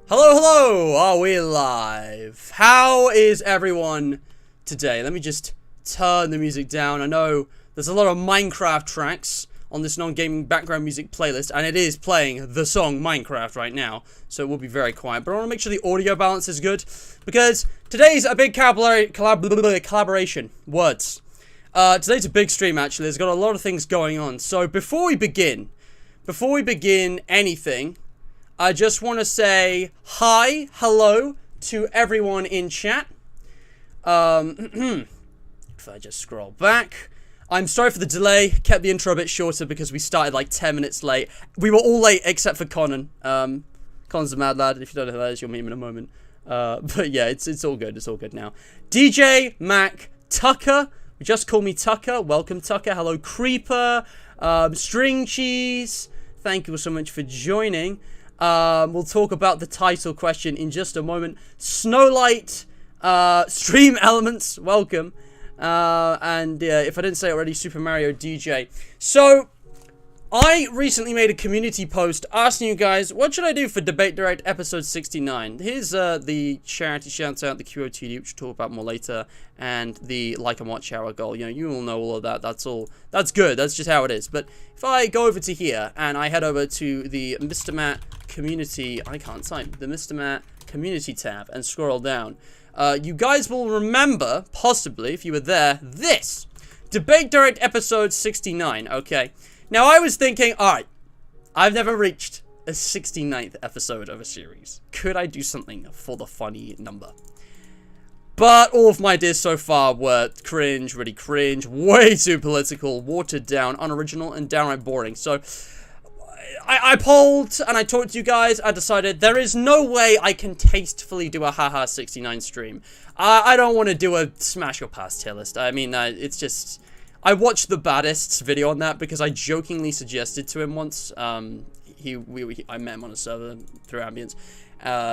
Hello, hello! Are we live? How is everyone today? Let me just turn the music down. I know there's a lot of Minecraft tracks on this non-gaming background music playlist, and it is playing the song Minecraft right now, so it will be very quiet. But I want to make sure the audio balance is good, because today's a big collaboration. Words. Today's a big stream, actually. There's got a lot of things going on. So before we begin anything, I just want to say hi, hello to everyone in chat. If I just scroll back. I'm sorry for the delay. Kept the intro a bit shorter because we started like 10 minutes late. We were all late except for Conan. Conan's a mad lad. If you don't know who that is, you'll meet him in a moment. But yeah, it's all good. It's all good now. DJ Mac Tucker. Just call me Tucker. Welcome, Tucker. Hello, Creeper. String Cheese. Thank you so much for joining. We'll talk about the title question in just a moment. Snowlight, Stream Elements, welcome. And if I didn't say it already, Super Mario DJ. So, I recently made a community post asking you guys, what should I do for Debate Direct episode 69? Here's the charity shout out, the QOTD, which we'll talk about more later, and the like and watch hour goal. You know, you all know all of that. That's all. That's good. That's just how it is. But if I go over to here and I head over to the Mr. Matt community, I can't type, the Mr. Matt community tab and scroll down. You guys will remember, possibly, if you were there, this. Debate Direct episode 69, okay? Now, I was thinking, alright, I've never reached a 69th episode of a series. Could I do something for the funny number? But all of my ideas so far were cringe, really cringe, way too political, watered down, unoriginal, and downright boring. So, I polled, and I talked to you guys. I decided there is no way I can tastefully do a haha 69 stream. I don't want to do a smash or pass tier list. I mean, it's just... I watched the Baddist's video on that because I jokingly suggested to him once. I met him on a server through Ambience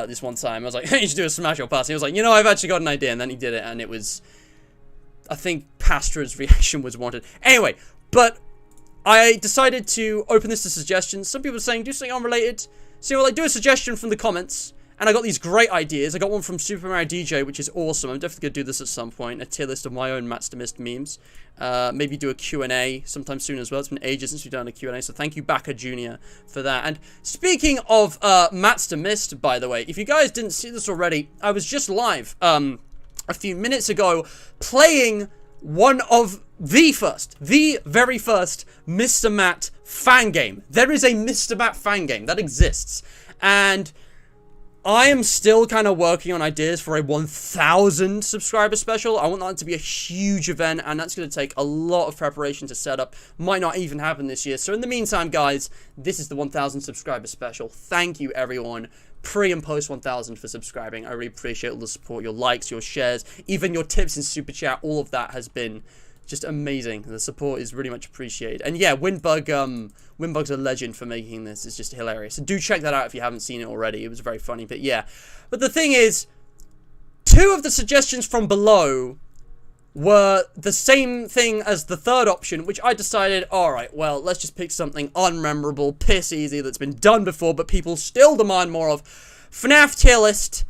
this one time. I was like, hey, you should do a smash or pass. He was like, you know, I've actually got an idea. And then he did it, and it was... I think Pastra's reaction was wanted. Anyway, but I decided to open this to suggestions. Some people are saying, do something unrelated. So, like, do a suggestion from the comments. And I got these great ideas. I got one from Super Mario DJ, which is awesome. I'm definitely going to do this at some point. A tier list of my own Matt's to Mist memes. Maybe do a Q&A sometime soon as well. It's been ages since we've done a Q&A, so thank you, Baka Jr., for that. And speaking of Matt's to Mist, by the way, if you guys didn't see this already, I was just live a few minutes ago playing one of the very first Mr. Matt fan game. There is a Mr. Matt fan game that exists. And I am still kind of working on ideas for a 1,000 subscriber special. I want that to be a huge event, and that's going to take a lot of preparation to set up. Might not even happen this year. So in the meantime, guys, this is the 1,000 subscriber special. Thank you, everyone, pre and post 1,000 for subscribing. I really appreciate all the support, your likes, your shares, even your tips in Super Chat. All of that has been just amazing. The support is really much appreciated. And yeah, Windbug's a legend for making this. It's just hilarious. So do check that out if you haven't seen it already. It was very funny. But yeah. But the thing is, 2 of the suggestions from below were the same thing as the third option, which I decided, alright, well, let's just pick something unmemorable, piss easy, that's been done before, but people still demand more of. FNAF tier list.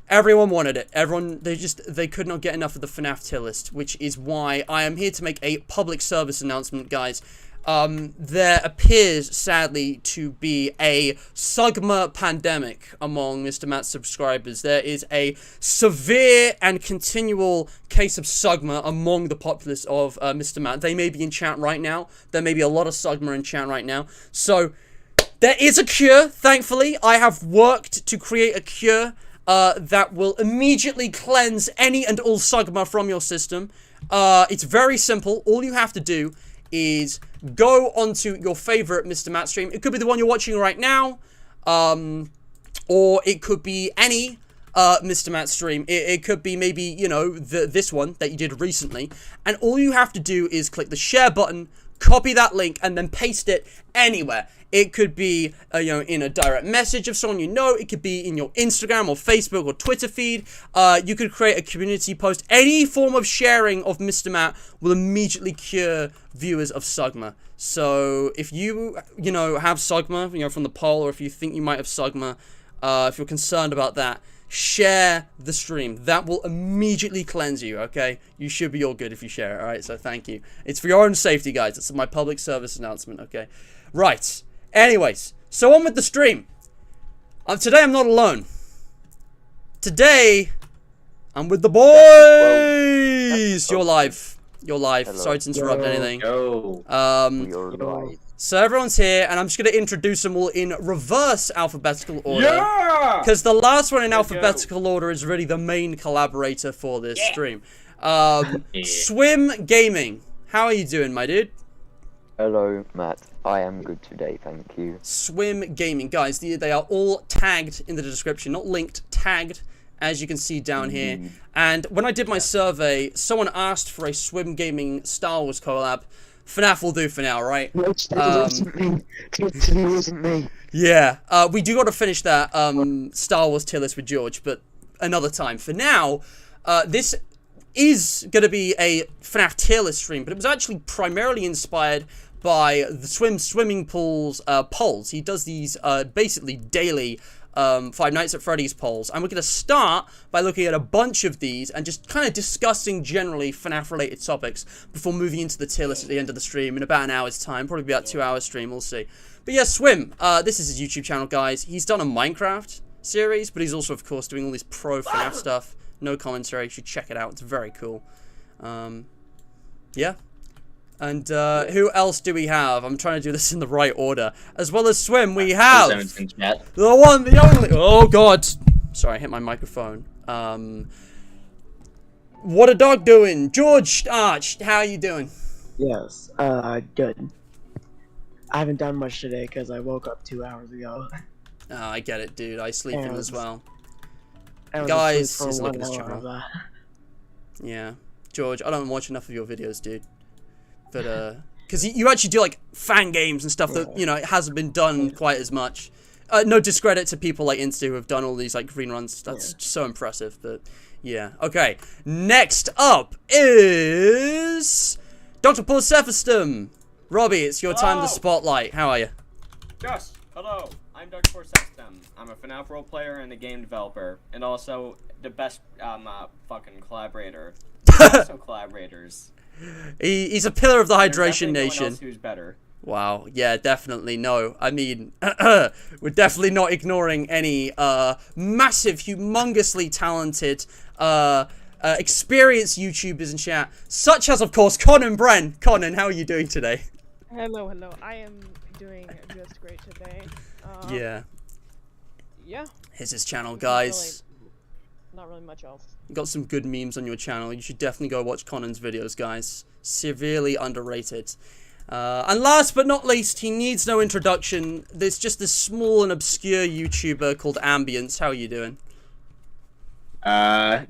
Everyone wanted it. Everyone, they could not get enough of the FNAF tier list, which is why I am here to make a public service announcement, guys. There appears, sadly, to be a Sugma pandemic among Mr. Matt's subscribers. There is a severe and continual case of Sugma among the populace of Mr. Matt. They may be in chat right now. There may be a lot of Sugma in chat right now. So, there is a cure, thankfully. I have worked to create a cure that will immediately cleanse any and all Sugma from your system. It's very simple. All you have to do is go onto your favorite Mr. Matt stream. It could be the one you're watching right now, or it could be any Mr. Matt stream. It could be maybe, you know, this one that you did recently. And all you have to do is click the share button, copy that link, and then paste it anywhere. It could be, you know, in a direct message of someone you know. It could be in your Instagram or Facebook or Twitter feed. You could create a community post. Any form of sharing of Mr. Matt will immediately cure viewers of Sugma. So if you know, have Sugma, you know, from the poll, or if you think you might have Sugma, if you're concerned about that, share the stream. That will immediately cleanse you, okay? You should be all good if you share it, alright? So thank you. It's for your own safety, guys. It's my public service announcement, okay? Right. Anyways, so on with the stream. Today I'm not alone. Today, I'm with the boys! You're live. You're live. Hello. Sorry to interrupt anything. You're live. So everyone's here, and I'm just going to introduce them all in reverse alphabetical order. Yeah! Because the last one in alphabetical order is really the main collaborator for this stream. Swim Gaming. How are you doing, my dude? Hello, Matt. I am good today, thank you. Swim Gaming. Guys, they are all tagged in the description. Not linked, tagged, as you can see down here. And when I did my survey, someone asked for a Swim Gaming Star Wars collab. FNaF will do for now, right? It wasn't me. It wasn't me. Yeah, we do got to finish that Star Wars tier list with George, but another time. For now, this is going to be a FNaF tier list stream, but it was actually primarily inspired by the swimming pools polls. He does these basically daily Five Nights at Freddy's polls, and we're going to start by looking at a bunch of these and just kind of discussing generally FNaF related topics before moving into the tier list at the end of the stream in about an hour's time, probably about 2 hours stream, we'll see. But yeah, Swim, this is his YouTube channel, guys. He's done a Minecraft series, but he's also of course doing all this pro FNaF stuff. No commentary, you should check it out, it's very cool. Yeah. And who else do we have? I'm trying to do this in the right order. As well as Swim, we have the one, the only. Oh God! Sorry, I hit my microphone. What a dog doing, George Arch? How are you doing? Yes, good. I haven't done much today because I woke up 2 hours ago. Oh, I get it, dude. I sleep in as well. I was Guys, asleep just for look at 1 his hour channel. of that. Yeah, George, I don't watch enough of your videos, dude. But because you actually do like fan games and stuff that it hasn't been done quite as much. No discredit to people like Insta who have done all these like green runs. That's so impressive. But yeah, okay. Next up is Dr. Paul Sefistem. Robbie, it's your time to spotlight. How are you? Yes, hello. I'm Dr. System. I'm a FNAF role player and a game developer, and also the best fucking collaborator. Also collaborators. He's a pillar of the hydration No nation. one else who's better. Wow, yeah, definitely, no. I mean, we're definitely not ignoring any massive, humongously talented, experienced YouTubers in chat, such as, of course, Conan Bren. Conan, how are you doing today? Hello, hello. I am doing just great today. Yeah. Yeah. Here's his channel, guys. Not really much else. You got some good memes on your channel. You should definitely go watch Conan's videos, guys. Severely underrated. And last but not least, he needs no introduction. There's just this small and obscure YouTuber called Ambience. How are you doing?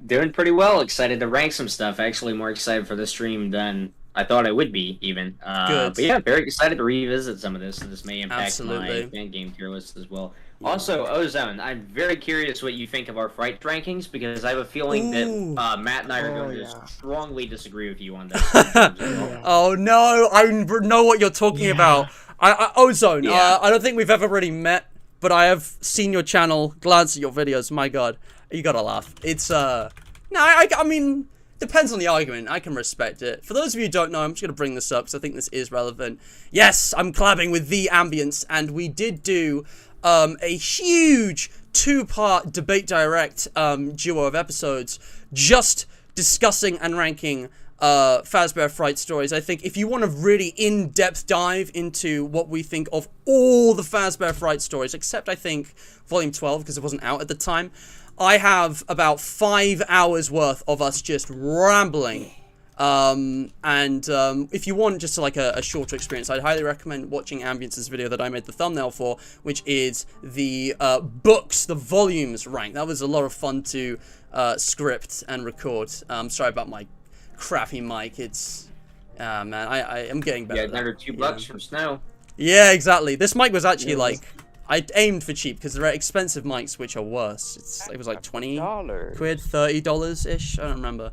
Doing pretty well. Excited to rank some stuff. Actually, more excited for the stream than I thought I would be, even. Good. But yeah, very excited to revisit some of this. So this may impact Absolutely. my fan game tier list as well. Also, Ozone, I'm very curious what you think of our fright rankings, because I have a feeling that Matt and I are going to strongly disagree with you on this. Oh no, I know what you're talking about. Ozone, I don't think we've ever really met, but I have seen your channel, glanced at your videos. My God, you gotta laugh. It's no, I mean, depends on the argument. I can respect it. For those of you who don't know, I'm just gonna bring this up because I think this is relevant. Yes, I'm collabing with The Ambience, and we did do a huge 2-part debate direct duo of episodes just discussing and ranking Fazbear Fright stories. I think if you want a really in-depth dive into what we think of all the Fazbear Fright stories, except I think Volume 12 because it wasn't out at the time, I have about 5 hours worth of us just rambling. If you want just like a shorter experience, I'd highly recommend watching Ambience's video that I made the thumbnail for, which is the books, the volumes rank. That was a lot of fun to script and record. Sorry about my crappy mic. It's man, I am getting better. Yeah, another $2 from Snow. Yeah, exactly. This mic was actually like, I aimed for cheap because there are expensive mics which are worse. It was like 20 quid, $30-ish. I don't remember.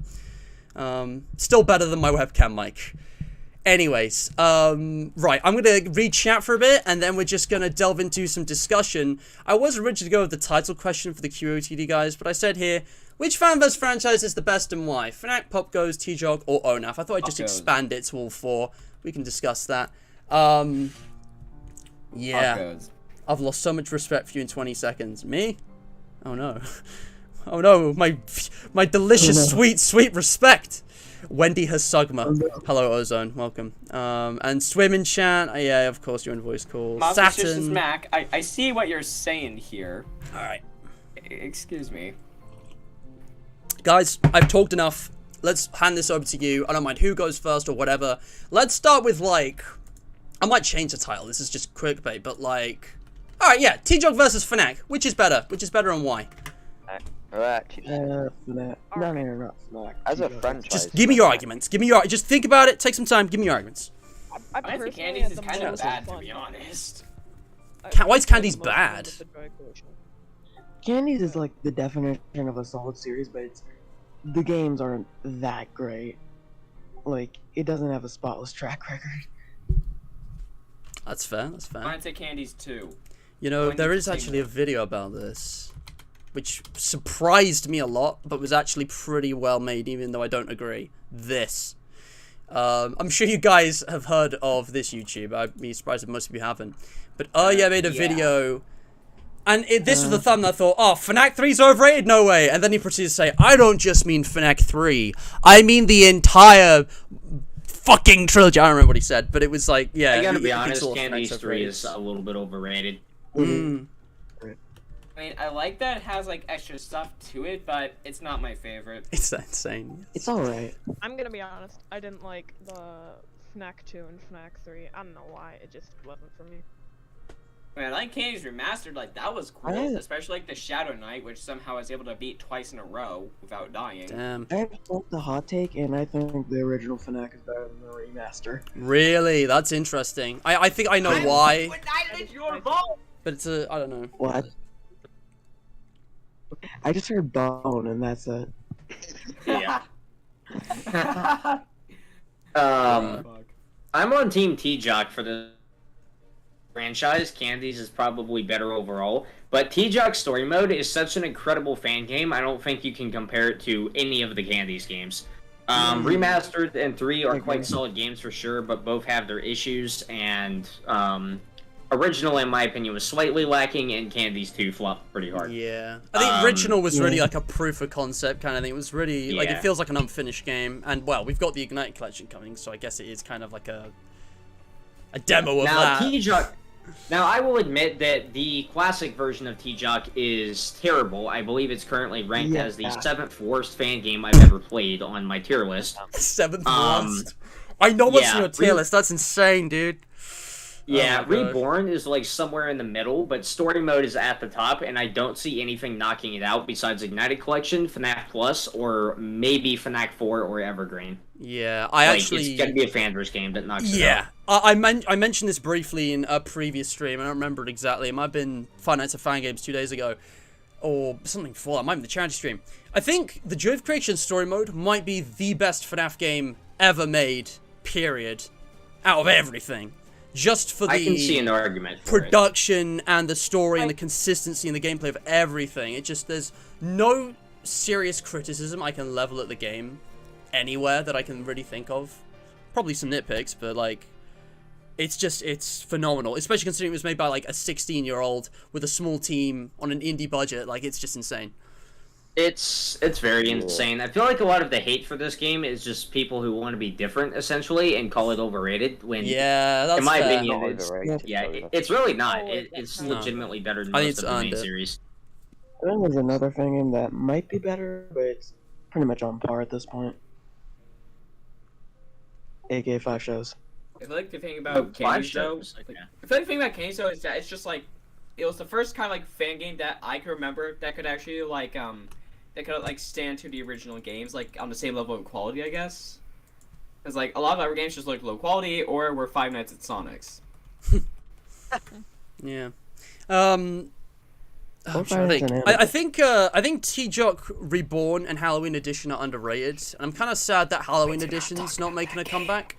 Still better than my webcam mic. Anyways, right, I'm gonna read chat for a bit, and then we're just gonna delve into some discussion. I was originally to go with the title question for the QOTD guys, but I said here, which FNAFERS franchise is the best and why? FNAF, Pop Goes, T-Jog, or ONAF? I thought I'd just expand it to all four. We can discuss that. Yeah. I've lost so much respect for you in 20 seconds. Me? Oh no. Oh no, my delicious, sweet respect. Wendy Hasugma. Hello, Ozone. Welcome. And Swim in chat. Yeah, of course, you're in voice call. Saturn. Mac, I see what you're saying here. Alright. Excuse me. Guys, I've talked enough. Let's hand this over to you. I don't mind who goes first or whatever. Let's start with, like... I might change the title. This is just clickbait, but, like... Alright, yeah. T-Jog versus FNAF. Which is better? Which is better and why? FNAF. No, not FNAF. As a franchise. Just give me your arguments. Give me your... Just think about it. Take some time. Give me your arguments. I think Candies is kind of bad, to be honest. Why is Candies bad? Candies is like the definition of a solid series, but the games aren't that great. Like, it doesn't have a spotless track record. That's fair. That's fair. I'd say Candies too. You know, there is actually a video about this, which surprised me a lot, but was actually pretty well made, even though I don't agree. This. I'm sure you guys have heard of this YouTube. I'd be surprised if most of you haven't. But Aria made a video, and this was the thumbnail. I thought, oh, FNAF 3's overrated? No way. And then he proceeded to say, I don't just mean FNAF 3. I mean the entire fucking trilogy. I don't remember what he said, but it was like, yeah. I gotta be honest, Candies 3 is a little bit overrated. Mm. I mean, I like that it has, like, extra stuff to it, but it's not my favorite. It's insane. It's alright. I'm gonna be honest, I didn't like the FNAF 2 and FNAF 3. I don't know why, it just wasn't for me. I mean, I like Candies Remastered, like, that was cool, especially, like, the Shadow Knight, which somehow I was able to beat twice in a row without dying. Damn. I have the hot take, and I think the original FNAF is better than the remaster. Really? That's interesting. I think I know why. It's your fault! But it's I don't know. What? I just heard bone, and that's it. Yeah. I'm on Team T-Jock for the franchise. Candies is probably better overall, but T-Jock Story Mode is such an incredible fan game, I don't think you can compare it to any of the Candies games. Remastered and 3 are quite solid games for sure, but both have their issues, and original, in my opinion, was slightly lacking, and Candies 2 flopped pretty hard. Yeah. I think original was really like a proof of concept kind of thing. It was really, like, it feels like an unfinished game. And, well, we've got the Ignite collection coming, so I guess it is kind of like a demo of that. T-Jock... Now, I will admit that the classic version of T-Jock is terrible. I believe it's currently ranked as the 7th worst fan game I've ever played on my tier list. 7th worst? I know what's on your tier list. That's insane, dude. Yeah, Reborn is like somewhere in the middle, but Story Mode is at the top, and I don't see anything knocking it out besides Ignited Collection, FNAF Plus, or maybe FNAF 4 or Evergreen. Yeah, it's gonna be a FNAFERS game that knocks it out. I mentioned this briefly in a previous stream. I don't remember it exactly. It might have been Five Nights at Fan Games 2 days ago, or something before that. It might have been the charity stream. I think the Joy of Creation Story Mode might be the best FNAF game ever made, period, out of everything. Just for the I can see an argument for production and the story and the consistency and the gameplay of everything. It just, there's no serious criticism I can level at the game anywhere that I can really think of. Probably some nitpicks, but like, it's phenomenal. Especially considering it was made by like a 16-year-old with a small team on an indie budget. Like, it's just insane. It's very insane. I feel like a lot of the hate for this game is just people who want to be different, essentially, and call it overrated. When, that's in my opinion, it's really not. It's legitimately better than most of the main series. Then there's another fan game that might be better, but it's pretty much on par at this point. AK 5 shows. I feel like the thing about Candies, though, I feel like the thing about Candies, though, is that it's just like, it was the first kind of like fan game that I can remember that could actually like that could like stand to the original games like on the same level of quality, I guess. Because like a lot of other games just look low quality or were Five Nights at Sonic's. Yeah. I think T-Jock Reborn and Halloween Edition are underrated. And I'm kind of sad that Halloween Edition's not making a comeback.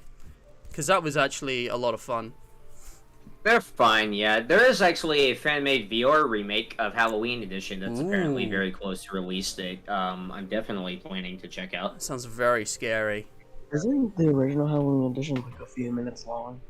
because that was actually a lot of fun. They're fine, yeah. There is actually a fan-made VR remake of Halloween Edition that's apparently very close to release date. I'm definitely planning to check out. Sounds very scary. Isn't the original Halloween edition like a few minutes long?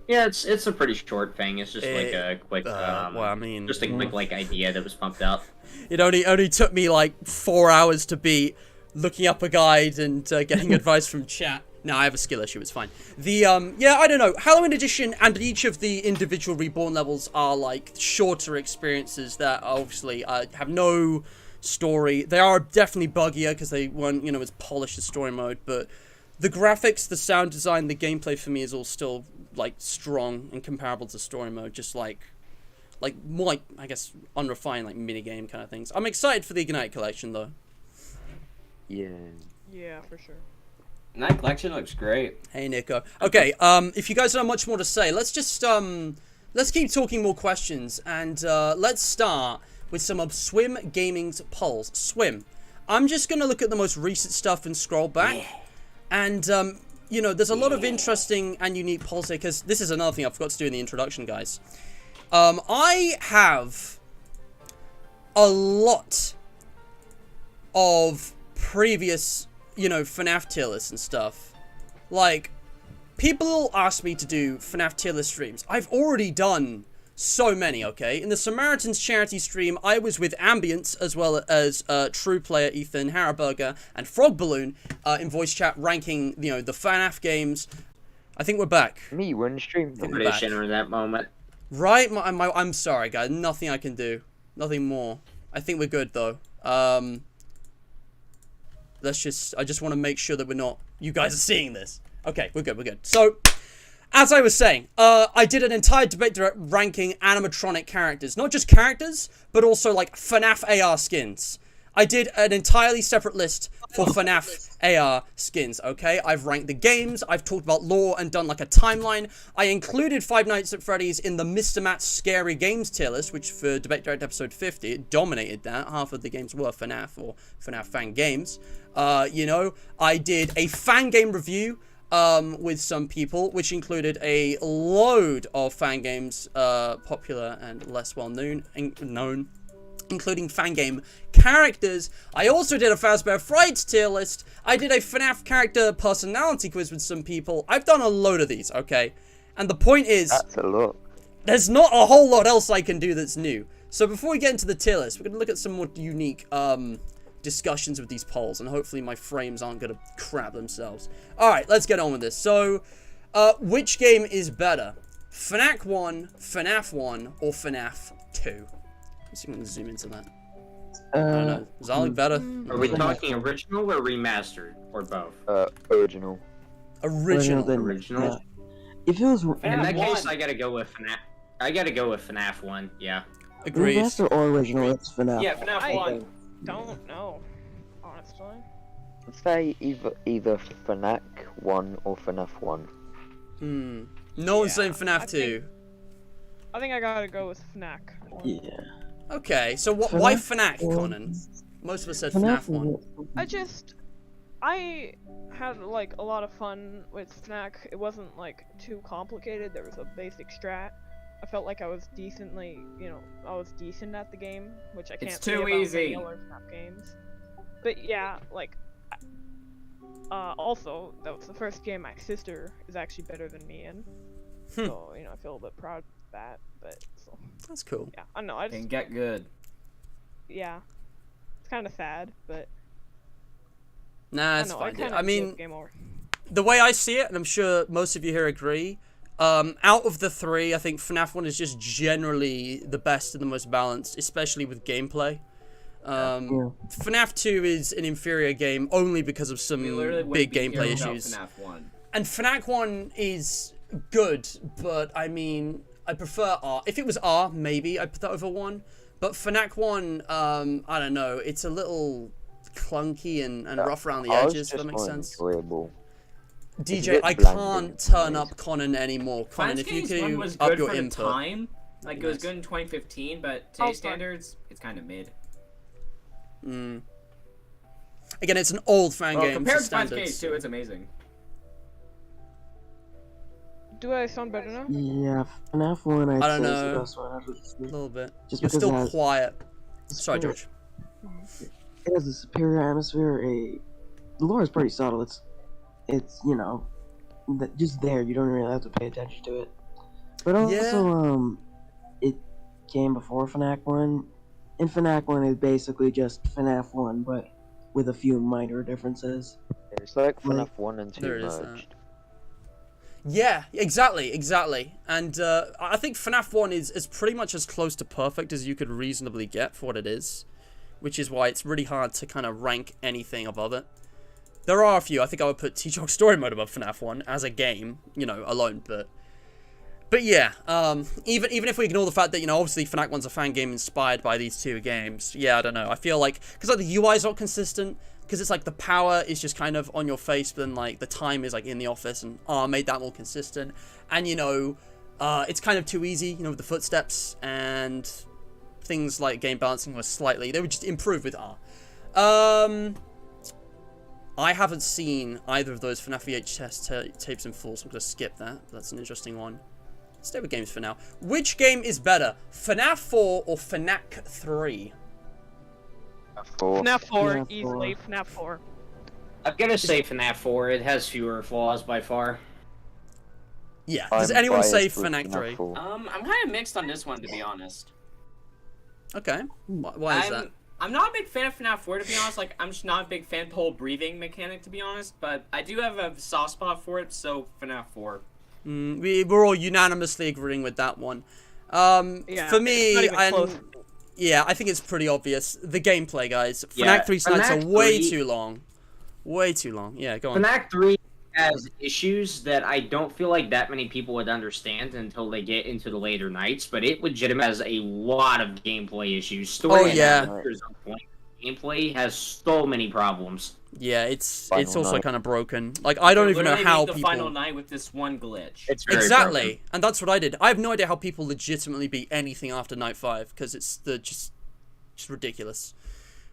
Yeah, it's a pretty short thing. It's just like a quick, well, I mean, just a quick like idea that was pumped out. It only took me like 4 hours to beat, looking up a guide and getting advice from chat. No, I have a skill issue, it's fine. Yeah, I don't know. Halloween Edition and each of the individual Reborn levels are, like, shorter experiences that obviously have no story. They are definitely buggier because they weren't, as polished as story mode, but the graphics, the sound design, the gameplay for me is all still, like, strong and comparable to story mode, just like more like, I guess, unrefined, like, minigame kind of things. I'm excited for the Ignite collection, though. Yeah. Yeah, for sure. That collection looks great. Hey, Nico. Okay, if you guys don't have much more to say, let's just, let's keep talking more questions, and, let's start with some of Swim Gaming's polls. Swim, I'm just gonna look at the most recent stuff and scroll back, and, there's a lot of interesting and unique polls here, because this is another thing I forgot to do in the introduction, guys. I have a lot of previous FNAF tier lists and stuff. Like, people ask me to do FNAF tier list streams. I've already done so many, okay? In the Samaritans charity stream, I was with Ambience, as well as True Player Ethan, Harburger, and Frog Balloon in voice chat, ranking, the FNAF games. I think we're back. Me, one stream. Pretty in that moment. Right? I'm sorry, guys. Nothing I can do. Nothing more. I think we're good, though. I just want to make sure that you guys are seeing this. Okay, we're good. So, as I was saying, I did an entire debate direct ranking animatronic characters. Not just characters, but also, like, FNAF AR skins. I did an entirely separate list for FNAF AR skins, okay? I've ranked the games, I've talked about lore and done, like, a timeline. I included Five Nights at Freddy's in the Mr. Matt's Scary Games tier list, which for Debate Direct episode 50, it dominated that. Half of the games were FNAF or FNAF fan games. I did a fan game review with some people, which included a load of fan games, popular and less well known, including fan game characters. I also did a Fazbear Frights tier list. I did a FNAF character personality quiz with some people. I've done a load of these, okay? And the point is, That's a lot. there's not a whole lot else I can do that's new. So before we get into the tier list, we're going to look at some more unique discussions with these polls, and hopefully my frames aren't going to crap themselves. Alright, let's get on with this. So, which game is better? FNAF 1, FNAF 1, or FNAF 2? Let's see if we can zoom into that. I don't know. Does that look better? Are we talking original or remastered, or both? Original. Original. Yeah. If it was In that FNAF case, 1. I gotta go with FNAF. I gotta go with FNAF 1, yeah. Agreed. remaster or original, it's FNAF. Yeah, FNAF 1. Don't know, honestly. I'd say either FNAC 1 or FNAF 1. No one's saying I FNAF 2. I think I gotta go with FNAC. Yeah. Okay, so why FNAC, Conan? Most of us said FNAF 1. I had like a lot of fun with FNAC. It wasn't like too complicated. There was a basic strat. I felt like I was decently, I was decent at the game, which I can't It's say too about easy. regular FNAF games. But yeah, like, also, that was the first game my sister is actually better than me in. So, I feel a bit proud of that, but, so, That's cool. yeah, I don't know, I just, Can get good. yeah. It's kind of sad, but, Nah, I it's don't know, fine. kinda I mean, give game over. the way I see it, and I'm sure most of you here agree, out of the three, I think FNAF 1 is just generally the best and the most balanced, especially with gameplay. FNAF 2 is an inferior game only because of some We literally big wouldn't be gameplay here without issues. FNAF 1. And FNAF 1 is good, but I mean, I prefer R. If it was R, maybe I'd put that over 1. But FNAF 1, I don't know, it's a little clunky and rough around the edges, if that makes sense. Enjoyable. DJ, I bland can't in turn some up Conan anymore. Conan, if you Games 1 could was up good your for the input. time. Like, it was Nice. good in 2015, but Oh, today's sorry. standards, it's kind of mid. Again, it's an old fan Well, game. compared to to Fans standards. Case 2, it's amazing. Do I sound better now? Yeah, FNAF 1 I'd I don't say is know. the best one out of the A three. little bit. Just You're because still it has quiet. a Sorry, superior- George. It has a superior atmosphere. The lore is pretty subtle. It's just there. You don't really have to pay attention to it. But also, it came before FNAF 1. And FNAF 1 is basically just FNAF 1, but with a few minor differences. It's like FNAF Like- 1 and 2 There it is, merged. Yeah, exactly. And I think FNAF 1 is pretty much as close to perfect as you could reasonably get for what it is. Which is why it's really hard to kind of rank anything above it. There are a few. I think I would put T-Jog Story Mode above FNAF 1 as a game, alone. But yeah, even if we ignore the fact that, obviously FNAF 1's a fan game inspired by these two games. Yeah, I don't know. I feel like, because like the UI is not consistent, because it's like the power is just kind of on your face, but then like the time is like in the office, and made that more consistent. And it's kind of too easy, with the footsteps, and things like game balancing was they would just improve with R. I haven't seen either of those FNAF VHS tapes in full, so I'm going to skip that. That's an interesting one. Stay with games for now. Which game is better, FNAF 4 or FNAC 3? FNAF 4, FNAF 4. easily. FNAF 4. I'm gonna say FNAF 4. It has fewer flaws by far. Yeah. Does anyone say biased with FNAC 3? 4. I'm kind of mixed on this one, to be honest. Okay. Why is that? I'm not a big fan of FNAF 4, to be honest. Like, I'm just not a big fan of the whole breathing mechanic, to be honest. But I do have a soft spot for it, so FNAF 4. We're all unanimously agreeing with that one. Yeah, For me, it's not even close. yeah, I think it's pretty obvious. The gameplay, guys. Yeah, FNAC 3's nights are FNAC way 3 too long. Way too long. Yeah, go on. FNAC 3 has issues that I don't feel like that many people would understand until they get into the later nights, but it legitimately has a lot of gameplay issues. Story yeah. is on point. Gameplay has so many problems. Yeah, it's Final also night. kind of broken. Like, I don't even know Literally how made the people... final night with this one glitch. It's very Exactly, broken. and that's what I did. I have no idea how people legitimately beat anything after night 5, because it's just ridiculous.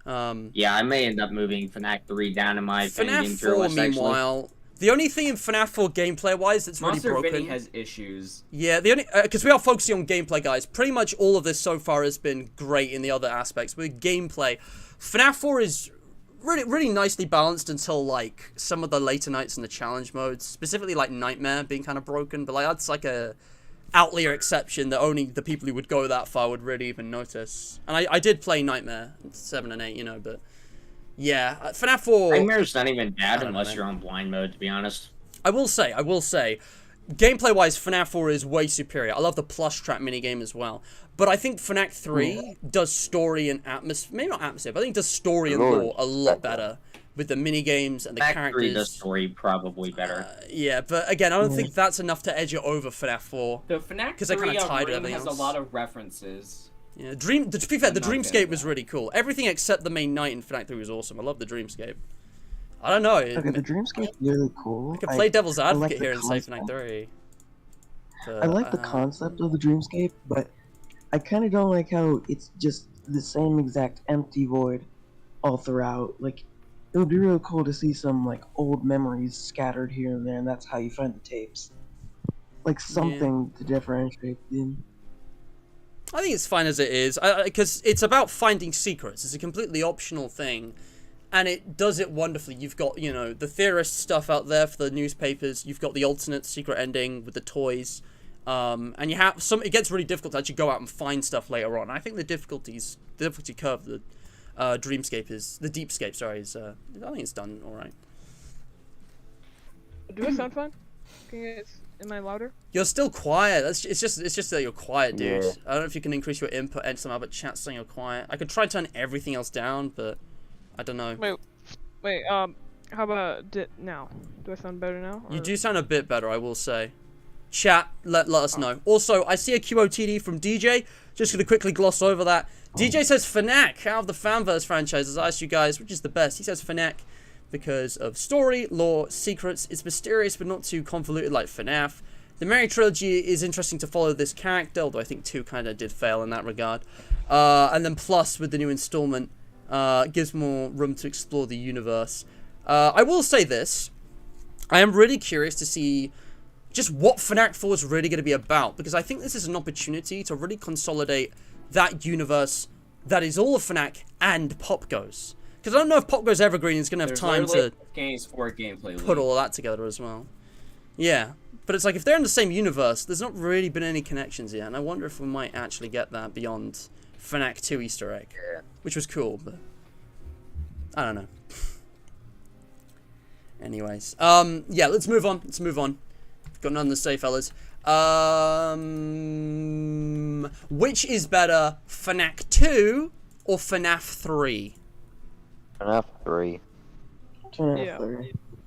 Yeah, I may end up moving FNAC 3 down in my opinion. FNAF Fear 4, list, actually. meanwhile, the only thing in FNAF 4 gameplay-wise that's really Monster broken... Vinny has issues. Yeah, the only... Because we are focusing on gameplay, guys. Pretty much all of this so far has been great in the other aspects. With gameplay, FNAF 4 is really nicely balanced until, like, some of the later nights in the challenge modes. Specifically, like, Nightmare being kind of broken. But, like, that's, like, a outlier exception that only the people who would go that far would really even notice. And I did play Nightmare 7 and 8, but... Yeah, FNAF 4... Nightmare's not even bad don't know, unless man. you're on blind mode, to be honest. I will say, gameplay-wise, FNAF 4 is way superior. I love the plush trap minigame as well. But I think FNAC 3 does story and atmosphere... Maybe not atmosphere, but I think it does story and lore a lot better. With the minigames and the FNAC characters. 3 does story probably better. Yeah, but again, I don't think that's enough to edge it over FNAF 4. The FNAC 'Cause they're 3 kinda tied to room everything has else. a lot of references. Yeah, to be fair, the I'm not a fan Dreamscape of was that. really cool. Everything except the main night in FNAC 3 was awesome. I love the Dreamscape. I don't know. Okay, the Dreamscape's really cool. I could play devil's I like advocate the here and say concept. FNAC 3. But, I like the concept of the Dreamscape, but I kind of don't like how it's just the same exact empty void all throughout. Like, it would be really cool to see some, like, old memories scattered here and there, and that's how you find the tapes. Like, something to differentiate them. I think it's fine as it is, because it's about finding secrets. It's a completely optional thing, and it does it wonderfully. You've got, the theorist stuff out there for the newspapers. You've got the alternate secret ending with the toys, and you have some. It gets really difficult to actually go out and find stuff later on. I think the difficulty curve, the Dreamscape is the Deepscape. Sorry, is I think it's done all right. Do I sound fine? Am I louder? You're still quiet. It's just that you're quiet, dude. Yeah. I don't know if you can increase your input and somehow, but chat's saying you're quiet. I could try and turn everything else down, but I don't know. Wait, how about now? Do I sound better now? You or- do sound a bit better, I will say. Chat, let us know. Also, I see a QOTD from DJ. Just gonna quickly gloss over that. DJ says FNAC out of the FNAFERS franchises. I asked you guys, which is the best? He says FNAC because of story, lore, secrets. It's mysterious but not too convoluted like FNAF. The Mary trilogy is interesting to follow this character, although I think 2 kind of did fail in that regard. And then plus with the new installment, gives more room to explore the universe. I will say this. I am really curious to see just what FNAF 4 is really going to be about, because I think this is an opportunity to really consolidate that universe that is all of FNAF and Pop Goes. Because I don't know if Pop Goes Evergreen is going to have time to games for gameplay put all of that together as well. Yeah, but it's like if they're in the same universe, there's not really been any connections yet, and I wonder if we might actually get that beyond FNAF 2 Easter egg, which was cool, but I don't know. Anyways, yeah, let's move on. Got nothing to say, fellas. Which is better, FNAF 2 or FNAF 3? FNAF 3. Yeah.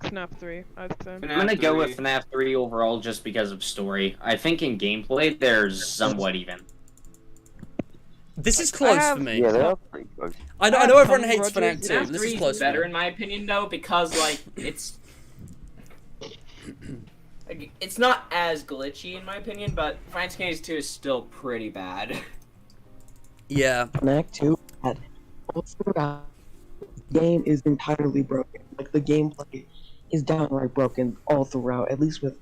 FNAF 3, I'd say. I'm gonna go with FNAF 3 overall just because of story. I think in gameplay, they're somewhat even. This is close for me. Yeah, they're pretty close. I know everyone hates FNAF 2. FNAF This 3 is close better for in me. my opinion, though, because like it's it's not as glitchy in my opinion, but FNAF Games 2 is still pretty bad. Yeah. FNAF 2 had the game is entirely broken. Like the gameplay is downright broken all throughout. At least with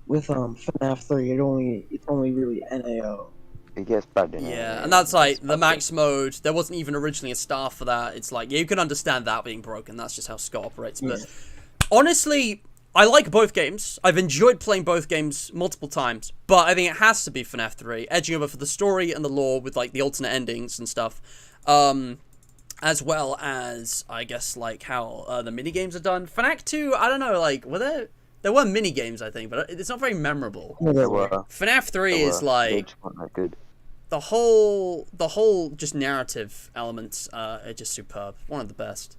FNAF 3, it's only really NAO. It gets bad in Yeah, and that's like the max mode. There wasn't even originally a star for that. It's like, yeah, you can understand that being broken. That's just how Scott operates. But honestly, I like both games. I've enjoyed playing both games multiple times. But I think it has to be FNAF 3, edging over for the story and the lore with like the alternate endings and stuff. As well as, I guess, like how the mini games are done. FNAF 2, I don't know, like, there were mini games, I think, but it's not very memorable. Yeah, They were. FNAF 3 is like They just weren't that good. the whole just narrative elements are just superb. One of the best.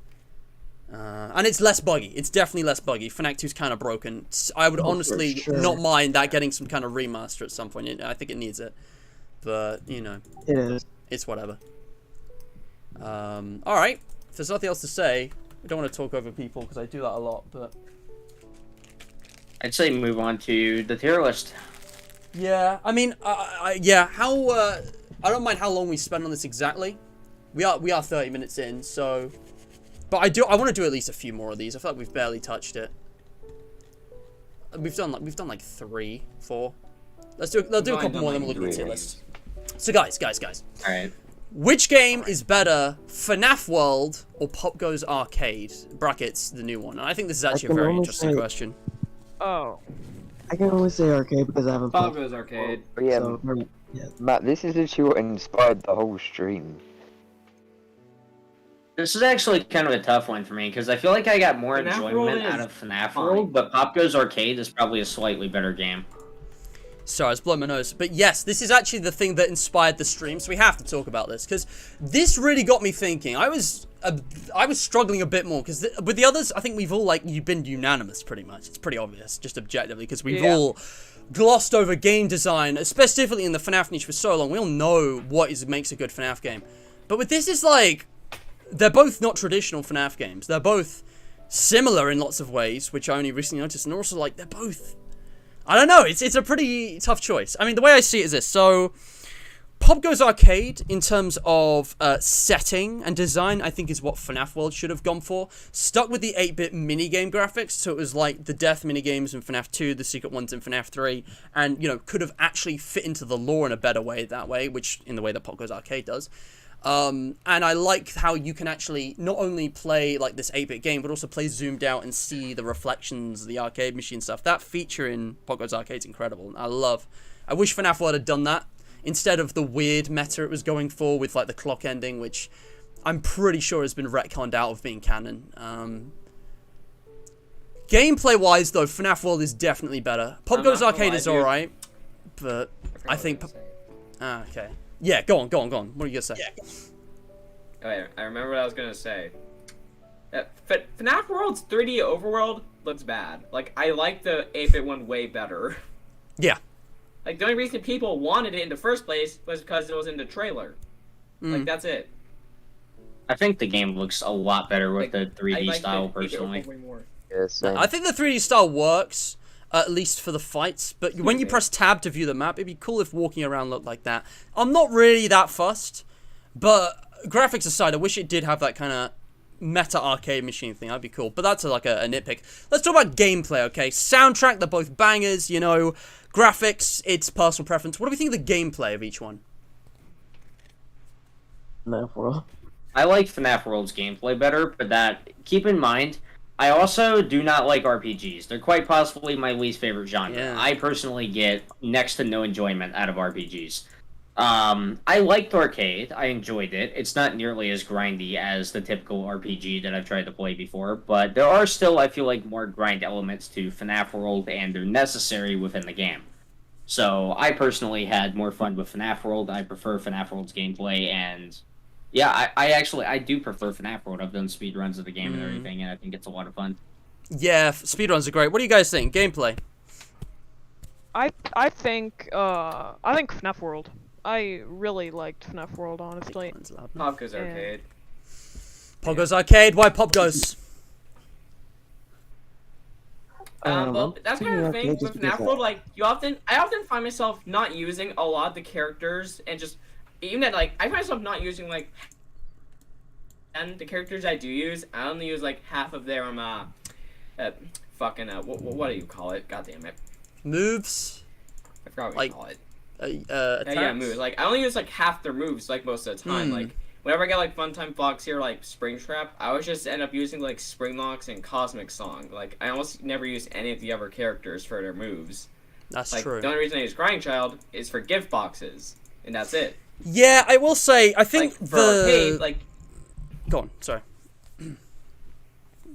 And it's less buggy. It's definitely less buggy. FNAF 2 is kind of broken. I would honestly not mind that getting some kind of remaster at some point. I think it needs it. But, you know. It is. It's whatever. Alright. If there's nothing else to say, I don't want to talk over people because I do that a lot, but... I'd say move on to the tier list. Yeah, I mean, yeah, I don't mind how long we spend on this exactly. We are 30 minutes in, so... But I want to do at least a few more of these. I feel like we've barely touched it. We've done like 3, 4. Let's do a couple more, then we'll look at the tier list. So guys. Alright. Which game is better, FNAF World or Pop Goes Arcade? Brackets, the new one. And I think this is actually a very interesting question. Oh. I can only say arcade because I haven't Pop played. Goes Arcade. But yeah, So, yeah. Matt, this is literally what inspired the whole stream. This is actually kind of a tough one for me, because I feel like I got more FNAF enjoyment World out is of FNAF fine. World, but Pop Goes Arcade is probably a slightly better game. Sorry, I was blowing my nose. But yes, this is actually the thing that inspired the stream, so we have to talk about this, because this really got me thinking. I was struggling a bit more, because with the others, I think we've all, like, you've been unanimous, pretty much. It's pretty obvious, just objectively, because we've all glossed over game design, specifically in the FNAF niche for so long. We all know what makes a good FNAF game. But with this, it's like, they're both not traditional FNAF games. They're both similar in lots of ways, which I only recently noticed, and also, like, they're both... I don't know, it's a pretty tough choice. I mean, the way I see it is this. So, Pop Goes Arcade, in terms of setting and design, I think is what FNAF World should have gone for. Stuck with the 8-bit minigame graphics, so it was like the death minigames in FNAF 2, the secret ones in FNAF 3, and, you know, could have actually fit into the lore in a better way that way, which, in the way that Pop Goes Arcade does. And I like how you can actually not only play like this 8-bit game, but also play zoomed out and see the reflections, the arcade machine stuff. That feature in Pop Goes Arcade is incredible. I wish FNAF World had done that instead of the weird meta it was going for with like the clock ending, which I'm pretty sure has been retconned out of being canon. Gameplay wise though, FNAF World is definitely better. Pop Goes Arcade is alright, but I think... okay. Yeah, go on. What are you gonna say? Okay, I remember what I was gonna say. FNAF World's 3D overworld looks bad. Like, I like the 8-bit one way better. Yeah. Like, the only reason people wanted it in the first place was because it was in the trailer. Like, that's it. I think the game looks a lot better with Like, the 3D I like style, the 8-bit personally. way more. Yeah, same. I think the 3D style works, at least for the fights, but when you press tab to view the map, it'd be cool if walking around looked like that. I'm not really that fussed, but graphics aside, I wish it did have that kind of meta arcade machine thing. That'd be cool. But that's like a nitpick. Let's talk about gameplay, okay? Soundtrack, they're both bangers, you know. Graphics, it's personal preference. What do we think of the gameplay of each one? FNAF World. I like FNAF World's gameplay better, but keep in mind, I also do not like RPGs. They're quite possibly my least favorite genre. Yeah. I personally get next to no enjoyment out of RPGs. I liked Arcade. I enjoyed it. It's not nearly as grindy as the typical RPG that I've tried to play before, but there are still, I feel like, more grind elements to FNAF World, and they're necessary within the game. So I personally had more fun with FNAF World. I prefer FNAF World's gameplay, and yeah, I do prefer FNAF World. I've done speedruns of the game and everything, and I think it's a lot of fun. Yeah, speedruns are great. What do you guys think? Gameplay? I think FNAF World. I really liked FNAF World, honestly. Popgo's Arcade. Popgo's Arcade? Why Popgo's? Well, that's kind of the thing with FNAF World. Like, I often find myself not using a lot of the characters, and just even that, like, I find myself not using like, and the characters I do use, I only use like half of their what do you call it? God damn it. Moves? I forgot what like, you call it. Attacks? Moves. Like, I only use like half their moves like most of the time. Like, whenever I get like Funtime Fox here, like Springtrap, I always just end up using like Springlocks and Cosmic Song. Like, I almost never use any of the other characters for their moves. That's like, true. The only reason I use Crying Child is for gift boxes, and that's it. Yeah, I will say, I think like, for Arcade, like... Go on, sorry.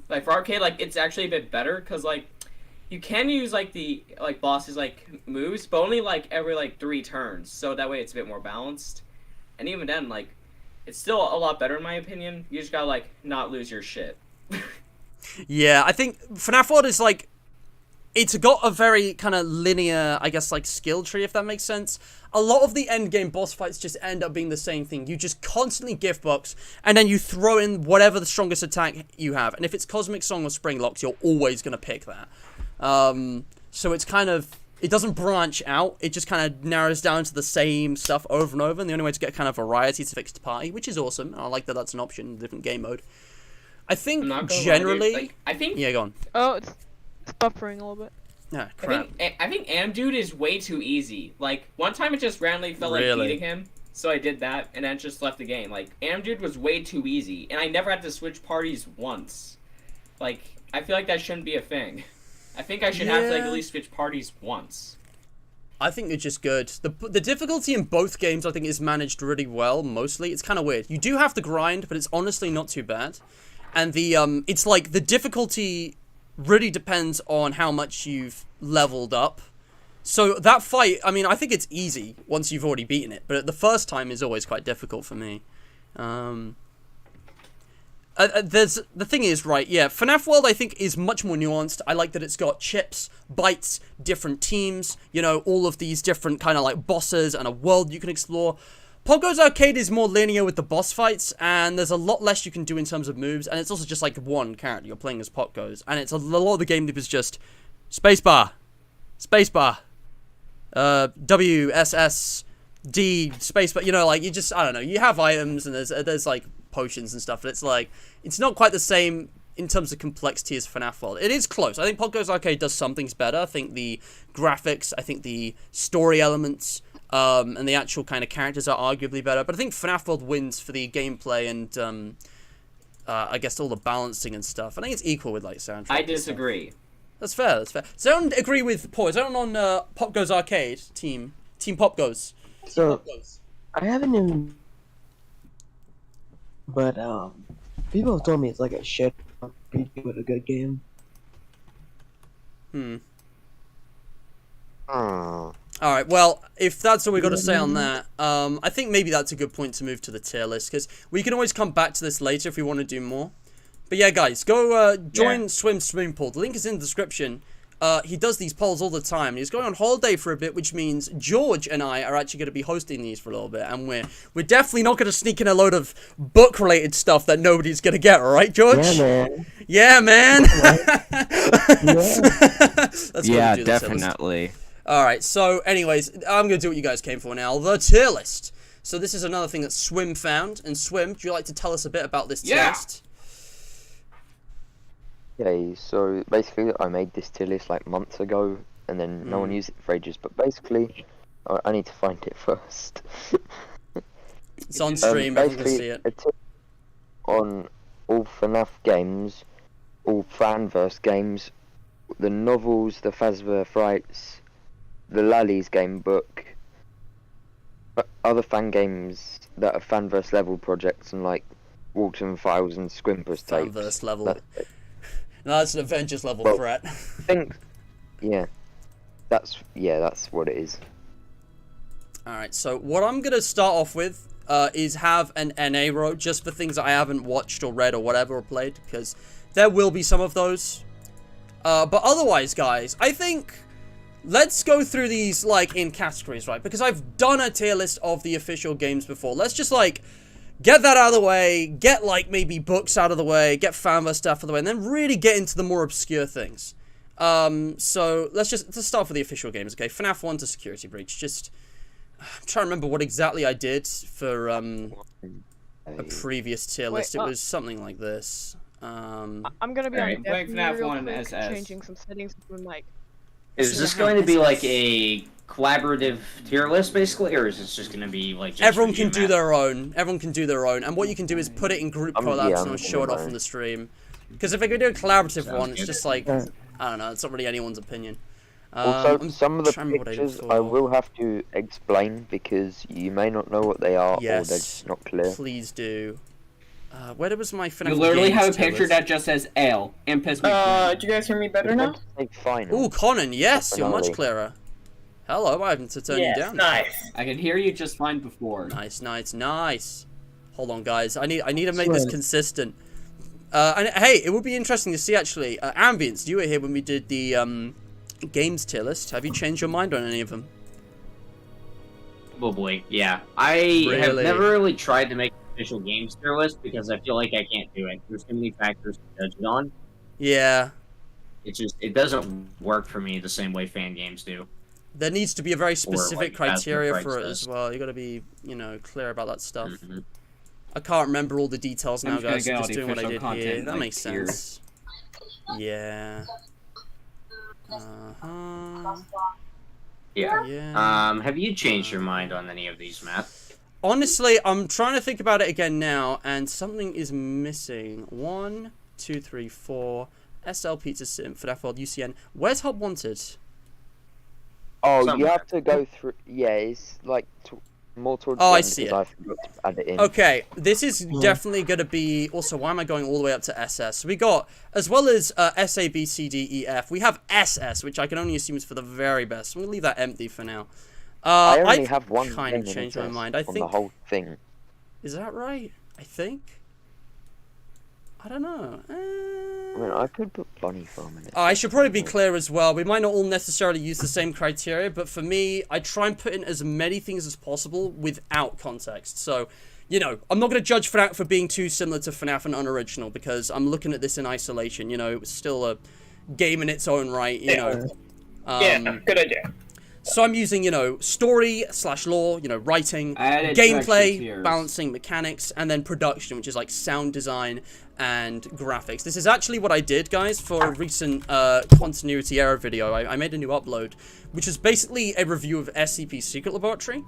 Like, for Arcade, like, it's actually a bit better, because, like, you can use, like, the, like, bosses, like, moves, but only, like, every, like, 3 turns, so that way it's a bit more balanced. And even then, like, it's still a lot better in my opinion. You just gotta, like, not lose your shit. Yeah, I think FNAF World is, like, it's got a very kind of linear, I guess, like, skill tree, if that makes sense. A lot of the endgame boss fights just end up being the same thing. You just constantly gift box, and then you throw in whatever the strongest attack you have. And if it's Cosmic Song or Spring Locks, you're always going to pick that. So it's kind of, it doesn't branch out. It just kind of narrows down to the same stuff over and over. And the only way to get kind of variety is to fix the party, which is awesome. And I like that that's an option in a different game mode. I think generally... Like, I think... Yeah, go on. Oh, it's buffering a little bit. Ah, crap. I think Amdude is way too easy. Like, one time it just randomly felt like beating him, so I did that, and then just left the game. Like, Amdude was way too easy, and I never had to switch parties once. Like, I feel like that shouldn't be a thing. I think I should have to, like, at least switch parties once. I think it's just good. The difficulty in both games, I think, is managed really well, mostly. It's kind of weird. You do have to grind, but it's honestly not too bad. And it's like, the difficulty really depends on how much you've leveled up. So that fight, I mean, I think it's easy once you've already beaten it, but the first time is always quite difficult for me. The thing is, right, yeah, FNAF World, I think, is much more nuanced. I like that it's got chips, bites, different teams, you know, all of these different kind of, like, bosses and a world you can explore. Popgo's Arcade is more linear with the boss fights, and there's a lot less you can do in terms of moves, and it's also just, like, one character you're playing as Popgo's, and it's a lot of the game loop is just spacebar, W, S, S, D, spacebar, you know, like, you just, I don't know, you have items, and there's like, potions and stuff, but it's like, it's not quite the same in terms of complexity as FNAF World. It is close. I think Popgo's Arcade does some things better. I think the graphics, I think the story elements, and the actual kind of characters are arguably better. But I think FNAF World wins for the gameplay and, I guess, all the balancing and stuff. I think it's equal with, like, soundtrack. I disagree. That's fair, that's fair. So I don't agree with Paul. Is anyone on Popgo's Arcade team? Team Popgo's. So, I haven't even... But, people have told me it's like a shit RPG with a good game. Alright, well, if that's all we got to say on that, I think maybe that's a good point to move to the tier list, because we can always come back to this later if we want to do more. But yeah, guys, go join Swim's swimming pool. The link is in the description. He does these polls all the time. He's going on holiday for a bit, which means George and I are actually going to be hosting these for a little bit, and we're definitely not going to sneak in a load of book-related stuff that nobody's going to get, all right, George? Yeah, man. Yeah, man. Yeah, definitely. Alright, so anyways, I'm going to do what you guys came for now, the tier list. So this is another thing that Swim found, and Swim, would you like to tell us a bit about this tier list? Okay, so basically I made this tier list like months ago, and then no one used it for ages, but basically I need to find it first. It's on stream, everyone can see it. A tip on all FNAF games, all FNAFERS games, the novels, the Fazbear Frights, the Lally's game book, other fan games that are FNAFERS level projects, and like Walton Files and Squimpers tapes. FNAFERS level. No, that's an Avengers level threat. That's what it is. Alright, so what I'm gonna start off with is have an NA row just for things that I haven't watched or read or whatever or played, because there will be some of those. But otherwise, guys, I think let's go through these like in categories, right? Because I've done a tier list of the official games before. Let's just like get that out of the way, get like maybe books out of the way, get FNAFERS stuff out of the way, and then really get into the more obscure things. So let's start with the official games, okay? FNAF 1 to Security Breach. Just I'm trying to remember what exactly I did for a previous tier list. It was something like this. I'm gonna be on playing FNAF 1 as changing some settings between like. Is this going to be like a collaborative tier list, basically, or is this just going to be like just everyone can do their own? Everyone can do their own, and what you can do is put it in group collabs and I'll show it off on the stream. Because if I could do a collaborative one, it's just like I don't know, it's not really anyone's opinion. Also, some of the pictures I will have to explain because you may not know what they are or they're just not clear. Please do. Where was my FNAF You literally games have a picture that just says ale and piss me. Do you guys hear me better now? Ooh, Conan, yes, you're much clearer. Hello, I haven't to turn you down. Nice. I can hear you just fine before. Nice, nice, nice. Hold on, guys. I need to make this consistent. And hey, it would be interesting to see actually. Ambience, you were here when we did the games tier list. Have you changed your mind on any of them? Probably, yeah. I have never really tried to make an official games tier list because I feel like I can't do it. There's too many factors to judge it on. Yeah. It doesn't work for me the same way fan games do. There needs to be a very specific like criteria for it as well. You got to be, clear about that stuff. I can't remember all the details now, guys. So just doing what I did here. That makes sense. Yeah. Yeah. Have you changed your mind on any of these, Matt? Honestly, I'm trying to think about it again now, and something is missing. 1, 2, 3, 4. SL Pizza Sim, FNAF World, UCN. Where's Help Wanted? Oh, you have to go through. Yeah, it's like more towards. Oh, I see it. I forgot to add it in. Okay, this is definitely going to be. Also, why am I going all the way up to SS? We got, as well as S, A, B, C, D, E, F, we have SS, which I can only assume is for the very best. I'm going to leave that empty for now. I only have one kind of changed my mind. I think the whole thing. Is that right? I think. I don't know. I mean, I could put Bunny Farm in it. I should probably be clear as well. We might not all necessarily use the same criteria, but for me, I try and put in as many things as possible without context. So, I'm not going to judge FNAF for being too similar to FNAF and unoriginal, because I'm looking at this in isolation. It was still a game in its own right, yeah, good idea. So I'm using, story/lore, writing, gameplay, balancing, mechanics, and then production, which is like sound design and graphics. This is actually what I did, guys, for a recent continuity error video. I made a new upload, which is basically a review of SCP's Secret Laboratory.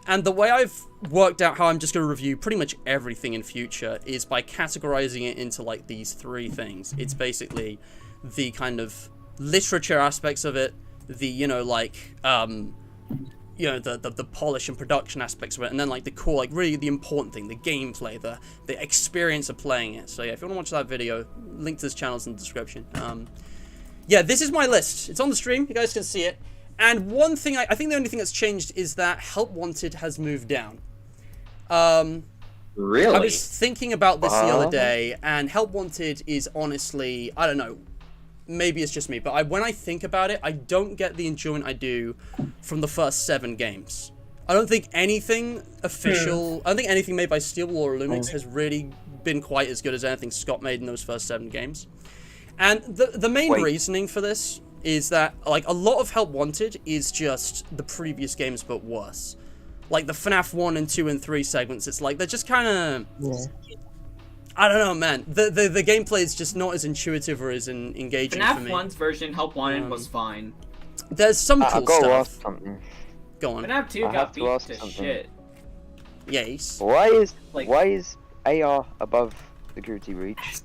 And the way I've worked out how I'm just going to review pretty much everything in future is by categorizing it into like these 3 things. It's basically the kind of literature aspects of it, the the polish and production aspects of it, and then like the core, like really the important thing, the gameplay, the experience of playing it. So yeah, if you want to watch that video, link to this channel is in the description. Yeah, this is my list. It's on the stream. You guys can see it. And one thing, I think the only thing that's changed is that Help Wanted has moved down. Really? I was thinking about this the other day, and Help Wanted is honestly, I don't know, maybe it's just me, but when I think about it, I don't get the enjoyment I do from the first 7 games. I don't think anything official, I don't think anything made by Steel Wool or Lumix has really been quite as good as anything Scott made in those first 7 games. And the main reasoning for this is that, like, a lot of Help Wanted is just the previous games but worse. Like, the FNAF 1 and 2 and 3 segments, it's like, they're just kind of... I don't know, man. The gameplay is just not as intuitive or as engaging for me. FNAF 1's version, Help Wanted, was fine. There's some cool I've got to stuff. ask something. Go on. FNAF 2 I got have to beat ask to something. shit. Yes. Why is Like- AR above security breach?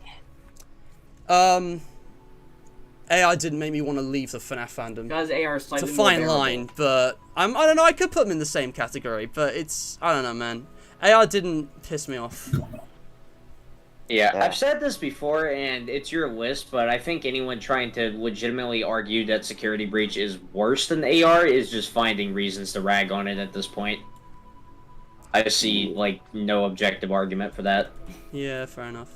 AI didn't make me want to leave the FNAF fandom. Because AR is It's slightly a more fine bearable. line, but I don't know. I could put them in the same category, but I don't know, man. AR didn't piss me off. Yeah, Yeah. I've said this before, and it's your list, but I think anyone trying to legitimately argue that Security Breach is worse than AR is just finding reasons to rag on it at this point. I see, like, no objective argument for that. Yeah, fair enough.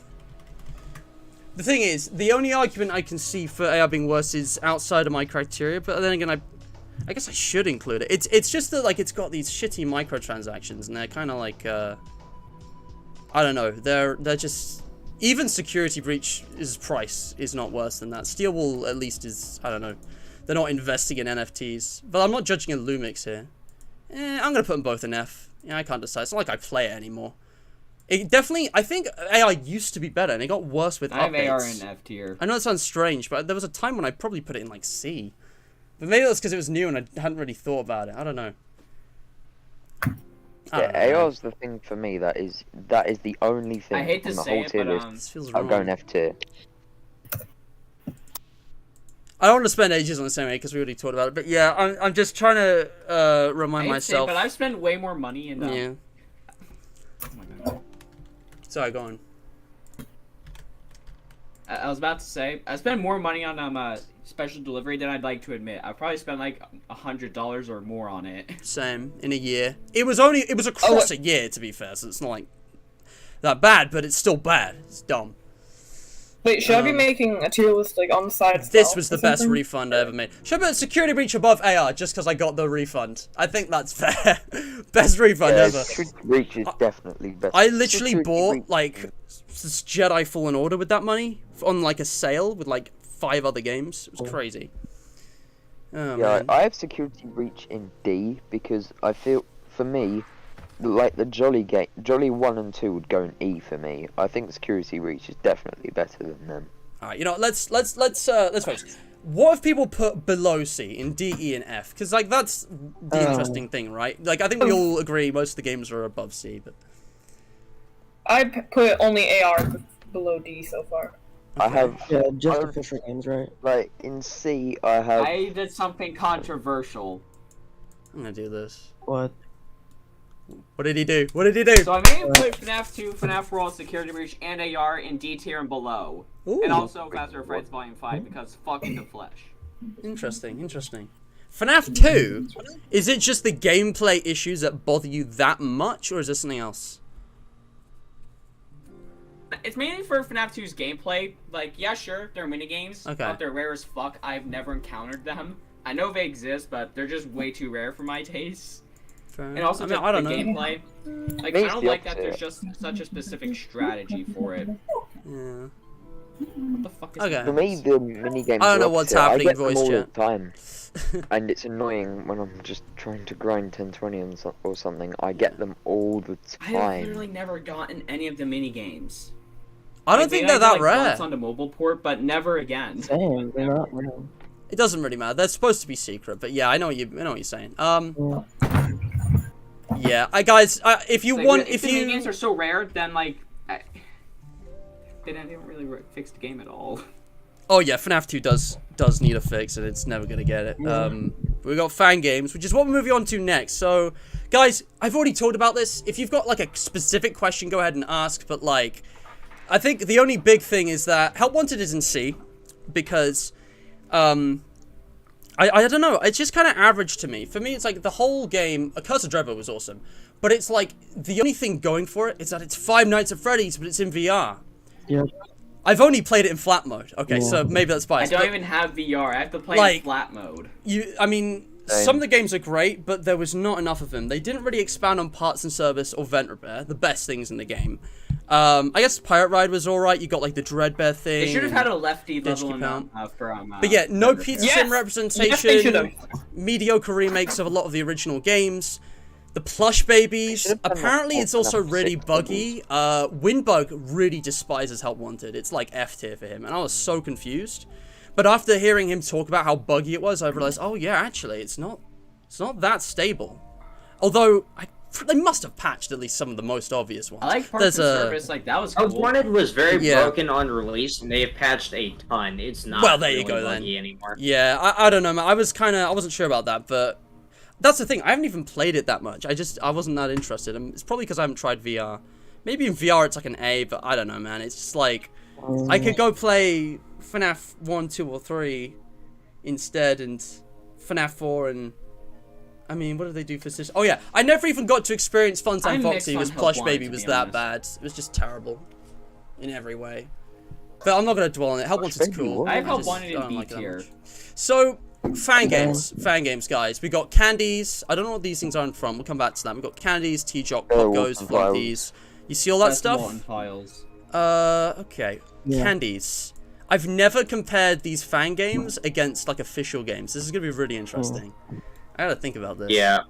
The thing is, the only argument I can see for AR being worse is outside of my criteria, but then again, I guess I should include it. It's just that, like, it's got these shitty microtransactions, and they're kind of like, I don't know, they're just... Even Security Breach's price is not worse than that. Steel Wool, at least, is, I don't know, they're not investing in NFTs. But I'm not judging a Lumix here. I'm going to put them both in F. Yeah, I can't decide. It's not like I play it anymore. It definitely, I think AI used to be better, and it got worse with I have updates. AR in F tier. I know it sounds strange, but there was a time when I probably put it in, like, C. But maybe that's because it was new and I hadn't really thought about it. I don't know. I don't know, Yeah, man. AR's the thing for me that is the only thing I hate to on the say whole it, tier but, list. This feels I'm wrong. going F tier. I don't want to spend ages on the same because we already talked about it. But yeah, I'm just trying to remind I hate to say it, myself. but I've spent way more money in... Yeah. Oh my god. Sorry, go on. I was about to say, I spent more money on special delivery than I'd like to admit. I probably spent like $100 or more on it. Same in a year. It was across a year, to be fair, so it's not like that bad, but it's still bad. It's dumb. Wait, should I be making a tier list like on the side? As This well, was or the best something? refund I ever made. Should I put Security Breach above AR just because I got the refund? I think that's fair. Best refund ever. Security breach is definitely better. I literally Security bought Breach- like this Jedi Fallen Order with that money on like a sale with like 5 other games. It was crazy. Oh, Yeah, man. I have security breach in D because I feel, for me, like the Jolly 1 and 2 would go in E for me. I think security breach is definitely better than them. All right, you know, let's focus. What if people put below C in D, E, and F? Because like that's the interesting thing, right? Like I think we all agree most of the games are above C, but I put only AR below D so far. I have, Yeah, just official games, right? like, in C, I have... I did something controversial. I'm gonna do this. What? What did he do? What did he do? So I made put FNAF 2, FNAF World, Security Breach, and AR in D tier and below. Ooh, And also Faster Frights Volume 5 because fucking the flesh. interesting, interesting. FNAF 2, is it just the gameplay issues that bother you that much, or is there something else? It's mainly for FNAF 2's gameplay. Like, yeah, sure, they're minigames, Okay. but they're rare as fuck. I've never encountered them. I know they exist, but they're just way too rare for my taste. Fair And enough. also I mean, just I don't the know. gameplay. Like, Me, I it's don't the like that opposite. there's just such a specific strategy for it. Yeah. What the fuck is Okay. For me, the minigames I don't know are what's opposite. happening, I get them voice all chat. the time. And it's annoying when I'm just trying to grind 1020 or something. I get them all the I have time. literally never gotten any of the minigames. I don't Like, think maybe they're I that did, like, rare. once on the mobile port, but never again. Same, they're not real. It doesn't really matter. They're supposed to be secret, but yeah, I know what you're saying. Yeah, guys, if you Like, want, if if the you, minigames are so rare, then like they didn't really fix the game at all. oh yeah, FNAF 2 does need a fix, and it's never gonna get it. We got fan games, which is what we're moving on to next. So, guys, I've already talked about this. If you've got like a specific question, go ahead and ask. But like, I think the only big thing is that Help Wanted is in C, because, I don't know. It's just kind of average to me. For me, it's like the whole game. A Curse of Dreadful was awesome, but it's like the only thing going for it is that it's Five Nights at Freddy's, but it's in VR. Yeah. I've only played it in flat mode. Okay, Yeah. so maybe that's I biased. don't but even have VR. I have to play Like- in flat mode. I mean, some of the games are great, but there was not enough of them. They didn't really expand on parts and service or vent repair, the best things in the game. I guess Pirate Ride was alright. You got like the Dreadbear thing. They should have had a lefty level keep amount for But yeah, no Thunder Pizza Fair. Sim Yes! representation. Yes, they should have. Mediocre remakes of a lot of the original games. The plush babies, Should've done that apparently it's for also FNAF really 6 buggy. Windbug really despises Help Wanted. It's like F tier for him, and I was so confused. But after hearing him talk about how buggy it was, I realized, oh yeah, actually, it's not that stable. Although, they must have patched at least some of the most obvious ones. I like Parks and Service, like, that was cool. Help Wanted was very broken on release, and they have patched a ton. It's not well, there really you go, buggy then. anymore. Yeah, I don't know, man. I wasn't sure about that, but that's the thing. I haven't even played it that much. I wasn't that interested. It's probably because I haven't tried VR. Maybe in VR it's like an A, but I don't know, man. It's just like, I could go play FNAF 1, 2, or 3 instead, and FNAF 4, and I mean, what did they do for system? Oh yeah, I never even got to experience Funtime Foxy because Plush Baby was that bad. It was just terrible in every way. But I'm not gonna dwell on it. Help Wanted's cool. I have Help Wanted in B tier. So, fan games, guys. We got candies. I don't know what these things are from. We'll come back to that. We got candies, T-Jock, Popgos, Floppies. You see all that stuff? Okay. Yeah. Candies. I've never compared these fan games against like official games. This is gonna be really interesting. I gotta think about this. Yeah.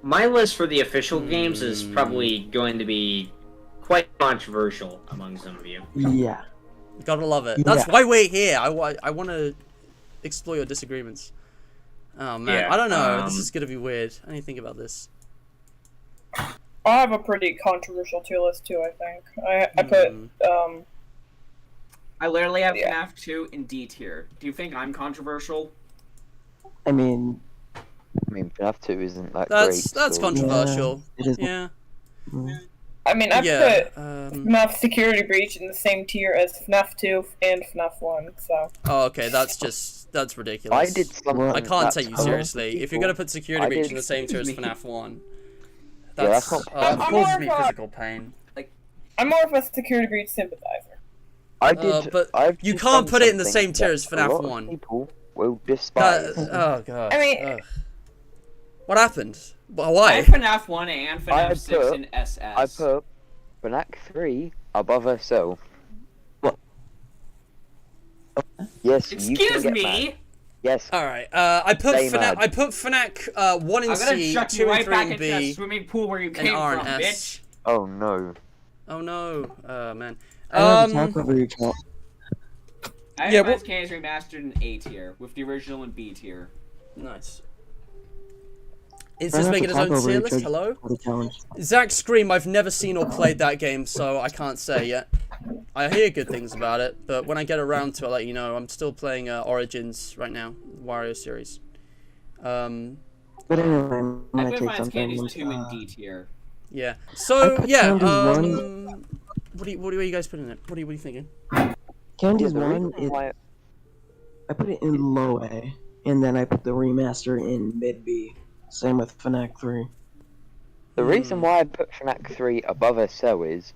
My list for the official games is probably going to be quite controversial among some of you. Yeah. Gotta love it. That's why we're here. I want to explore your disagreements. Oh man, Yeah, I don't know. This is gonna be weird. I need to think about this. I have a pretty controversial tier list too, I think. I put, I literally have FNAF 2 in D tier. Do you think I'm controversial? I mean, FNAF 2 isn't that great. That's controversial. Yeah. It is. Yeah. I mean, I put FNAF Security Breach in the same tier as FNAF 2 and FNAF 1, so... Oh, okay, that's ridiculous. I did something I can't take you seriously. If you're gonna put Security Breach in the same tier as FNAF 1, that's causes me physical pain. Like, I'm more of a Security Breach sympathizer. But you can't put it in the same tier as FNAF 1. People will despise. Oh god. I mean... What happened? Why? I have FNAF 1 and FNAF 6 in SS. I put FNAF 3 above herself. What? Yes, Excuse me? Yes. Alright, I put FNAF 1 in C, 2 and 3 in B, that swimming pool where you came R from, and S. bitch. Oh no. Oh no. Man. I have Candies Remastered in A tier, with the original in B tier. Nice. Is this making his own tier list? Hello? Zach Scream, I've never seen or played that game, so I can't say yet. I hear good things about it, but when I get around to it, I'll let you know. I'm still playing Origins right now, Wario series. But anyway, I put Candies 2 in D tier. Yeah. So, yeah, what are you guys putting in it? What are you thinking? Candies 1, I put it in low A, and then I put the remaster in mid B. Same with FNAF 3. The reason why I put FNAF 3 above SL is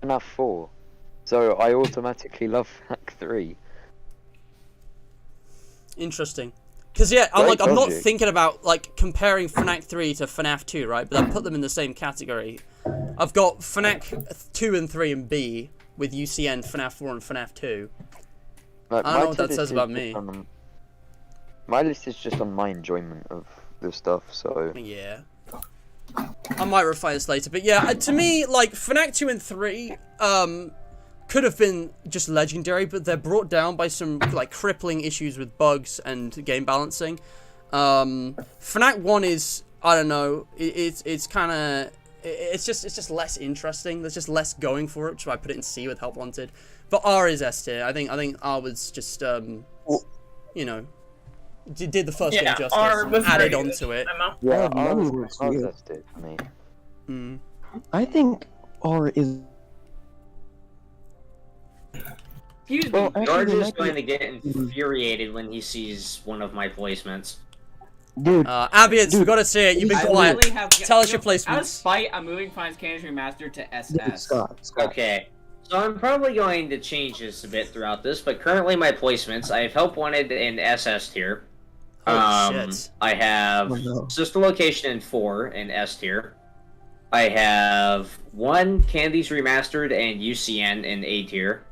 FNAF 4. So I automatically love FNAF 3. Interesting. Because, yeah, I'm Great not logic. thinking about, like, comparing FNAF 3 to FNAF 2, right? But I put them in the same category. I've got FNAF 2 and 3 in B, with UCN, FNAF 4, and FNAF 2. Like, I don't know what that says about me. My list is just on my enjoyment of the stuff, so... Yeah. I might refine this later, but yeah, to me, like, FNAF 2 and 3, could have been just legendary, but they're brought down by some, like, crippling issues with bugs and game balancing. FNAF 1 is, I don't know, it's kind of... It's just less interesting. There's just less going for it, so I put it in C with Help Wanted. But R is S tier. I think R was just, you know... Did the first game justice, added onto it. Yeah, R was it for me. I think R is... Excuse me. George is going to get infuriated when he sees one of my placements. Dude. Abians, we gotta see it. You've been quiet. Tell us your placements. Out of spite, I'm moving Finds Candies Remastered to SS. Scott. Okay. So I'm probably going to change this a bit throughout this, but currently my placements, I have Help Wanted in SS tier. Shit. I have Sister Location in 4 in S tier. I have 1 Candies Remastered and UCN in A tier.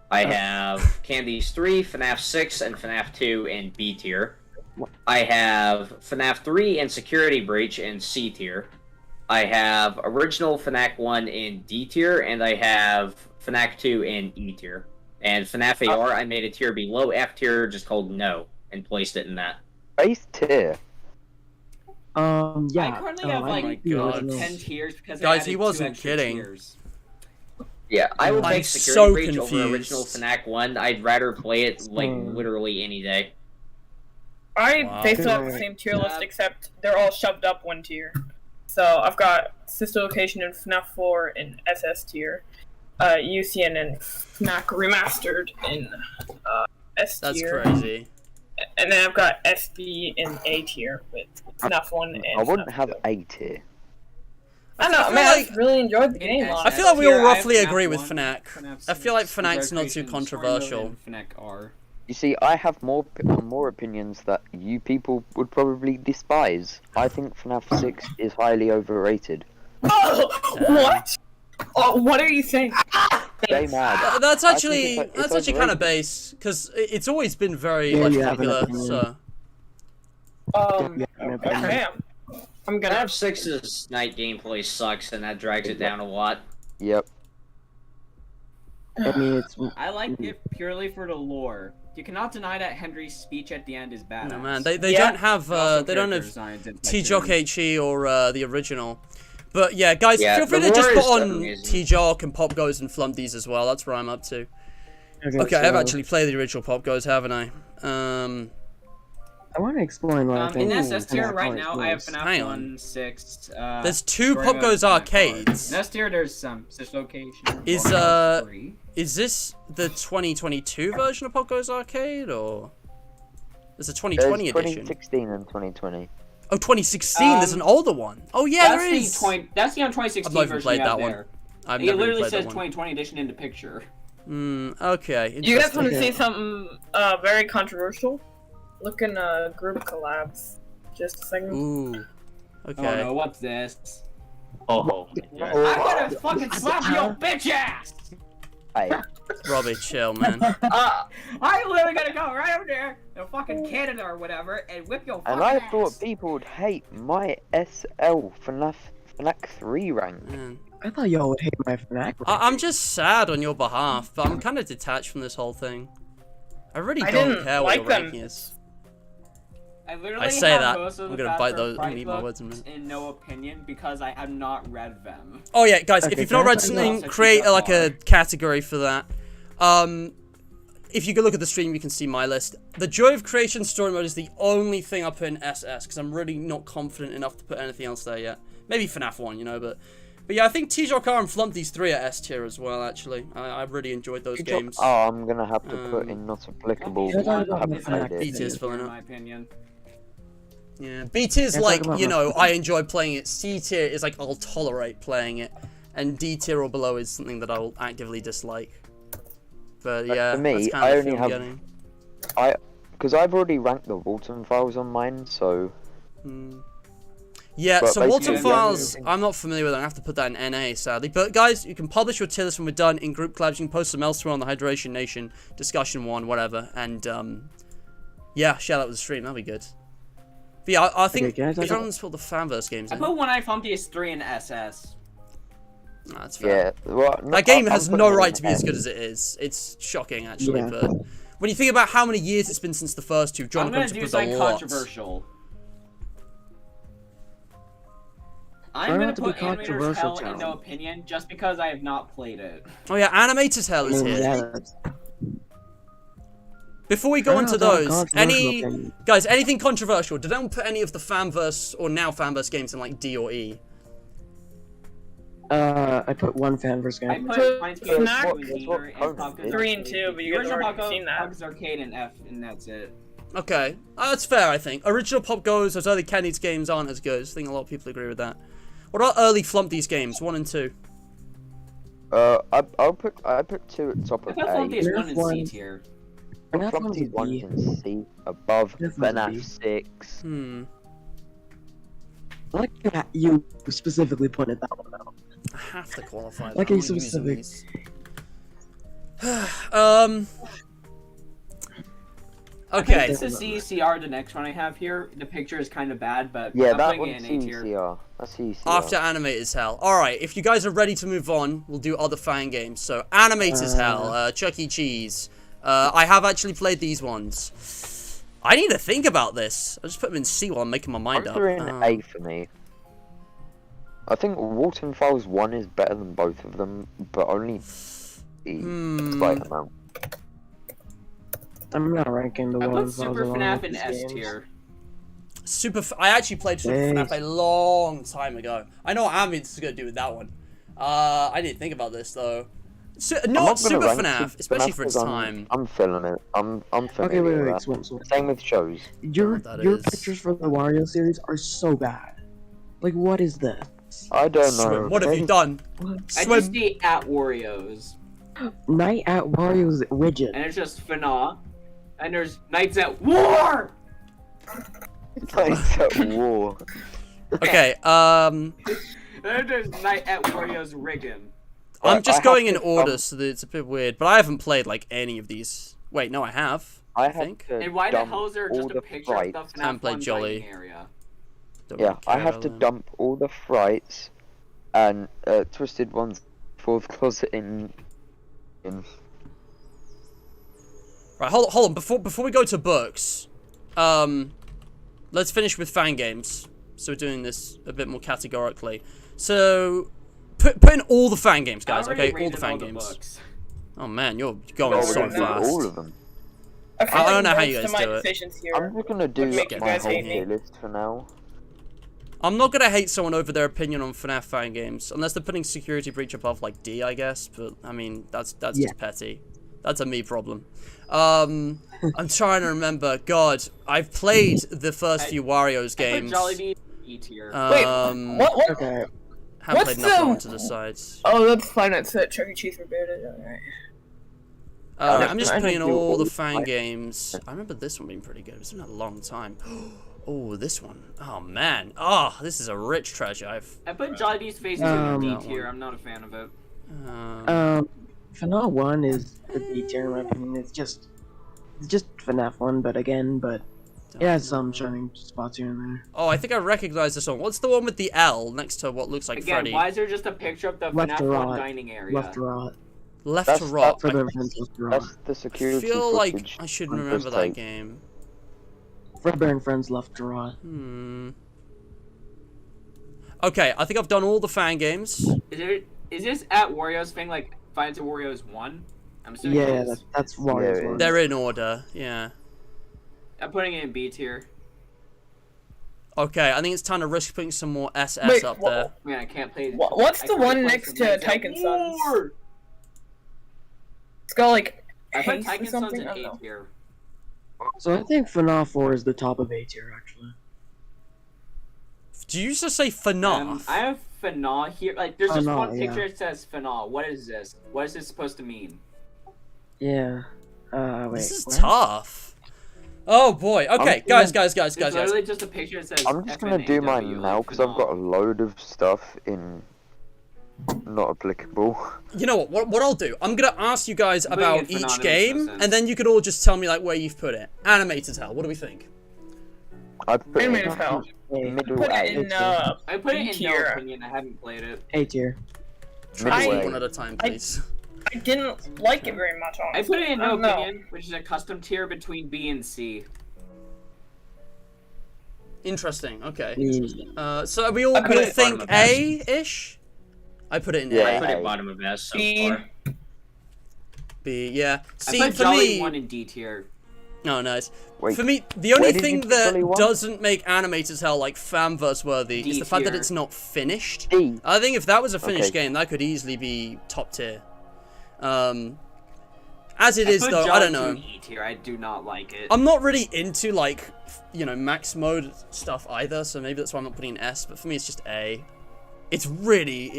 I have Candies 3, FNAF 6, and FNAF 2 in B tier. I have FNAF 3 and Security Breach in C tier. I have original FNAF 1 in D tier, and I have FNAF 2 in E tier. And FNAF AR, I made a tier below F tier, just called No, and placed it in that. Base tier. Yeah. I currently have like 10 tiers because guys, he wasn't kidding. Tiers. Yeah, I would I'm take Security Breach confused. over original FNAF 1. I'd rather play it like literally any day. They still have the same tier list, except they're all shoved up one tier. So I've got Sister Location in FNAF 4 in SS tier, UCN and FNAF Remastered in S tier. That's crazy. And then I've got SB in A tier with FNAF 1 and I wouldn't FNAF have 2. A tier. I know, man, I really enjoyed the game. I feel like we all roughly agree with FNAF. I feel like FNAF's not too controversial. You see, I have more opinions that you people would probably despise. I think FNAF 6 is highly overrated. Oh, what? Oh, what are you saying? Stay mad. That's actually kind of base because it's always been very popular. So. Okay. I'm gonna have 6's night gameplay sucks, and that drags it down a lot. Yep. I mean, I like it purely for the lore. You cannot deny that Henry's speech at the end is badass. No man, they don't have T-Jock HE or the original. But yeah, guys, feel free to just put on T-Jock and Pop Goes and Flumdies as well. That's where I'm up to. Okay, I've actually played the original Pop Goes, haven't I? I want to explain what I think. In SS tier right now, I have FNAF 1, 6. There's 2 Pop Goes arcades. In S tier, there's some Sister Location. Is this the 2022 version of Pop Goes Arcade, or is it 2020 edition? 2016 and 2020. Oh, 2016. There's an older one. Oh yeah, there is. That's the 2016 I've not even version played that there. one. It literally says 2020 edition in the picture. Okay. You guys want to see something very controversial? Look in group collabs. Just a second. Ooh. Okay. Oh no, what's this? Oh. I'm gonna fucking slap your bitch ass! Hey. Robbie, chill, man. I'm literally gonna go right over there to fucking Canada or whatever and whip your fucking ass. And I ass. thought people would hate my SL FNAF 3 rank. Man. I thought y'all would hate my FNAF rank. I'm just sad on your behalf, but I'm kind of detached from this whole thing. I really don't care what your ranking is. I say that. I'm gonna bite those and eat my words in a minute. In no opinion, because I have not read them. Oh yeah, guys, if you've not read something, create like a category for that. If you go look at the stream, you can see my list. The Joy of Creation story mode is the only thing I put in SS because I'm really not confident enough to put anything else there yet. Maybe FNAF 1, you know, but yeah, I think T-Jock and Flumdies 3 are S tier as well. Actually, I really enjoyed those games. Oh, I'm gonna have to put in not applicable. B tier is filling up. In my opinion. Yeah, B tier is like, you know, I enjoy playing it. C tier is like, I'll tolerate playing it. And D tier or below is something that I will actively dislike. But yeah, for me, I only have... Because I've already ranked the Walton files on mine, so... Yeah, so Walton files, I'm not familiar with them. I have to put that in NA, sadly. But guys, you can publish your tier list when we're done in group collabs. You can post them elsewhere on the Hydration Nation, Discussion 1, whatever. And, yeah, share that with the stream. That'll be good. But yeah, I think everyone's put the FNAFERS games in. I put When I Flumdies 3 in SS. No, that's fair. Yeah, well, that game has no right to be as good as it is. It's shocking, actually. But when you think about how many years it's been since the first two, John comes up with a lot. Controversial. I'm gonna put Animator's Hell in no opinion just because I have not played it. Oh yeah, Animator's Hell is here. Before we go on to those, guys, anything controversial? Did anyone put any of the FNAFERS or now FNAFERS games in like D or E? I put one FNAFERS game. I put FNAF 3 and 2, but you guys have already seen that. Pop Arcade and F, and that's it. Okay, that's fair, I think. Original Pop Goes, those early Kenny's games aren't as good. I think a lot of people agree with that. What about early Flumdies games, 1 and 2? I put 2 at top of A. Flumdies 1 in C tier. Flumdies 1 in C, above FNAF 6. I like that you specifically pointed that one out. I have to qualify that. Like a specific. Okay. It's a CCR, the next one I have here. The picture is kind of bad, but Yeah, I'm that putting one's it in A tier. CCR. That's CCR. After Animator's Hell. Alright, if you guys are ready to move on, we'll do other fan games. So, Animator's Hell, Chuck E. Cheese. I have actually played these ones. I need to think about this. I'll just put them in C while I'm making my mind up. They're in A for me. I think Walton Files 1 is better than both of them, but only a slight amount. I'm not ranking the I ones put Super FNAF in S tier. I actually played Super FNAF a long time ago. I know what Ambience is going to do with that one. I didn't think about this, though. Not Super FNAF, especially for its time. I'm feeling it. I'm feeling it. Swim. Same with shows. Your pictures from the Wario series are so bad. Like, what is this? I don't know. Swim. What have you done? I just see at Wario's. Night at Wario's widget. And it's just FNAF. And there's Nights at War! Nights at War. Okay, And there's Night at Wario's Riggin. I'm just going in order, so that it's a bit weird. But I haven't played, like, any of these. Wait, no, I have. I think. And why the hell is there just a picture of the FNAF 1 dining area? Yeah, I have to dump all the frights and twisted ones fourth closet in. Right, hold on. Before we go to books, let's finish with fan games. So we're doing this a bit more categorically. So put in all the fan games, guys. Okay, all the fan games. Oh man, you're going so fast. All of them. I don't know how you guys do it. I'm just gonna do my whole tier list for now. I'm not gonna hate someone over their opinion on FNAF fan games, unless they're putting Security Breach above like D, I guess. But I mean, that's just petty. That's a me problem. I'm trying to remember. God, I've played the first few Wario's games. Jollibee E tier. What? Okay. Haven't played enough one to the sides. Oh, that's fine. It's that Chuck E. Cheese rebooted. Alright. I'm just playing all the fan games. I remember this one being pretty good. It's been a long time. Oh, this one. Oh man. Oh, this is a rich treasure. I put Jollibee's face in D tier. I'm not a fan of it. FNAF 1 is the B tier in my opinion. It's just FNAF 1, but it has some shining spots here and there. Oh, I think I recognize this one. What's the one with the L next to what looks like Freddy? Why is there just a picture of the FNAF 1 dining area? Left to right. Left to right. That's the security. I feel like I should remember that game. Fredbear and Friends left to right. Okay, I think I've done all the fan games. Is this at Wario's thing like Find to Wario's 1? I'm assuming that's Wario's 1. They're in order, yeah. I'm putting it in B tier. Okay, I think it's time to risk putting some more SS up there. Man, I can't play. What's the one next to Tycoon Sons? It's got like I put Haste Tycoon or Sons something. in I don't A know. tier. So I think FNAF 4 is the top of A tier actually. Do you just say FNAF? I have FNAF here. Like, there's just one yeah. picture that says FNAF. What is this? What is this supposed to mean? Yeah. Wait. This is tough. Oh boy. Okay, guys. It's literally just a picture that says. I'm just gonna do mine now because I've got a load of stuff in. Not applicable. You know what I'll do? I'm gonna ask you guys about each game, and then you could all just tell me like where you've put it. Animated Hell. What do we think? I put it Animated Hell. middle I put it in no opinion. I haven't played it. A tier. Try one at a time, please. I didn't like it very much, honestly. I put it in no opinion, which is a custom tier between B and C. Interesting. Okay. So we all think A-ish. I put it in A. I put it bottom of S so far. B, yeah. C, I put for Jolly me. 1 in D tier. Oh, nice. Wait, for me, the only where did thing you put that Jolly 1? doesn't make Animated Hell like fanverse worthy is the fact that tier. it's not finished. D. I think if that was a finished Okay. game, that could easily be top tier. As it I is put though, Jolly I don't 2 know. in E tier. I do not like it. I'm not really into like, you know, max mode stuff either, so maybe that's why I'm not putting an S. But for me, it's just A. It's really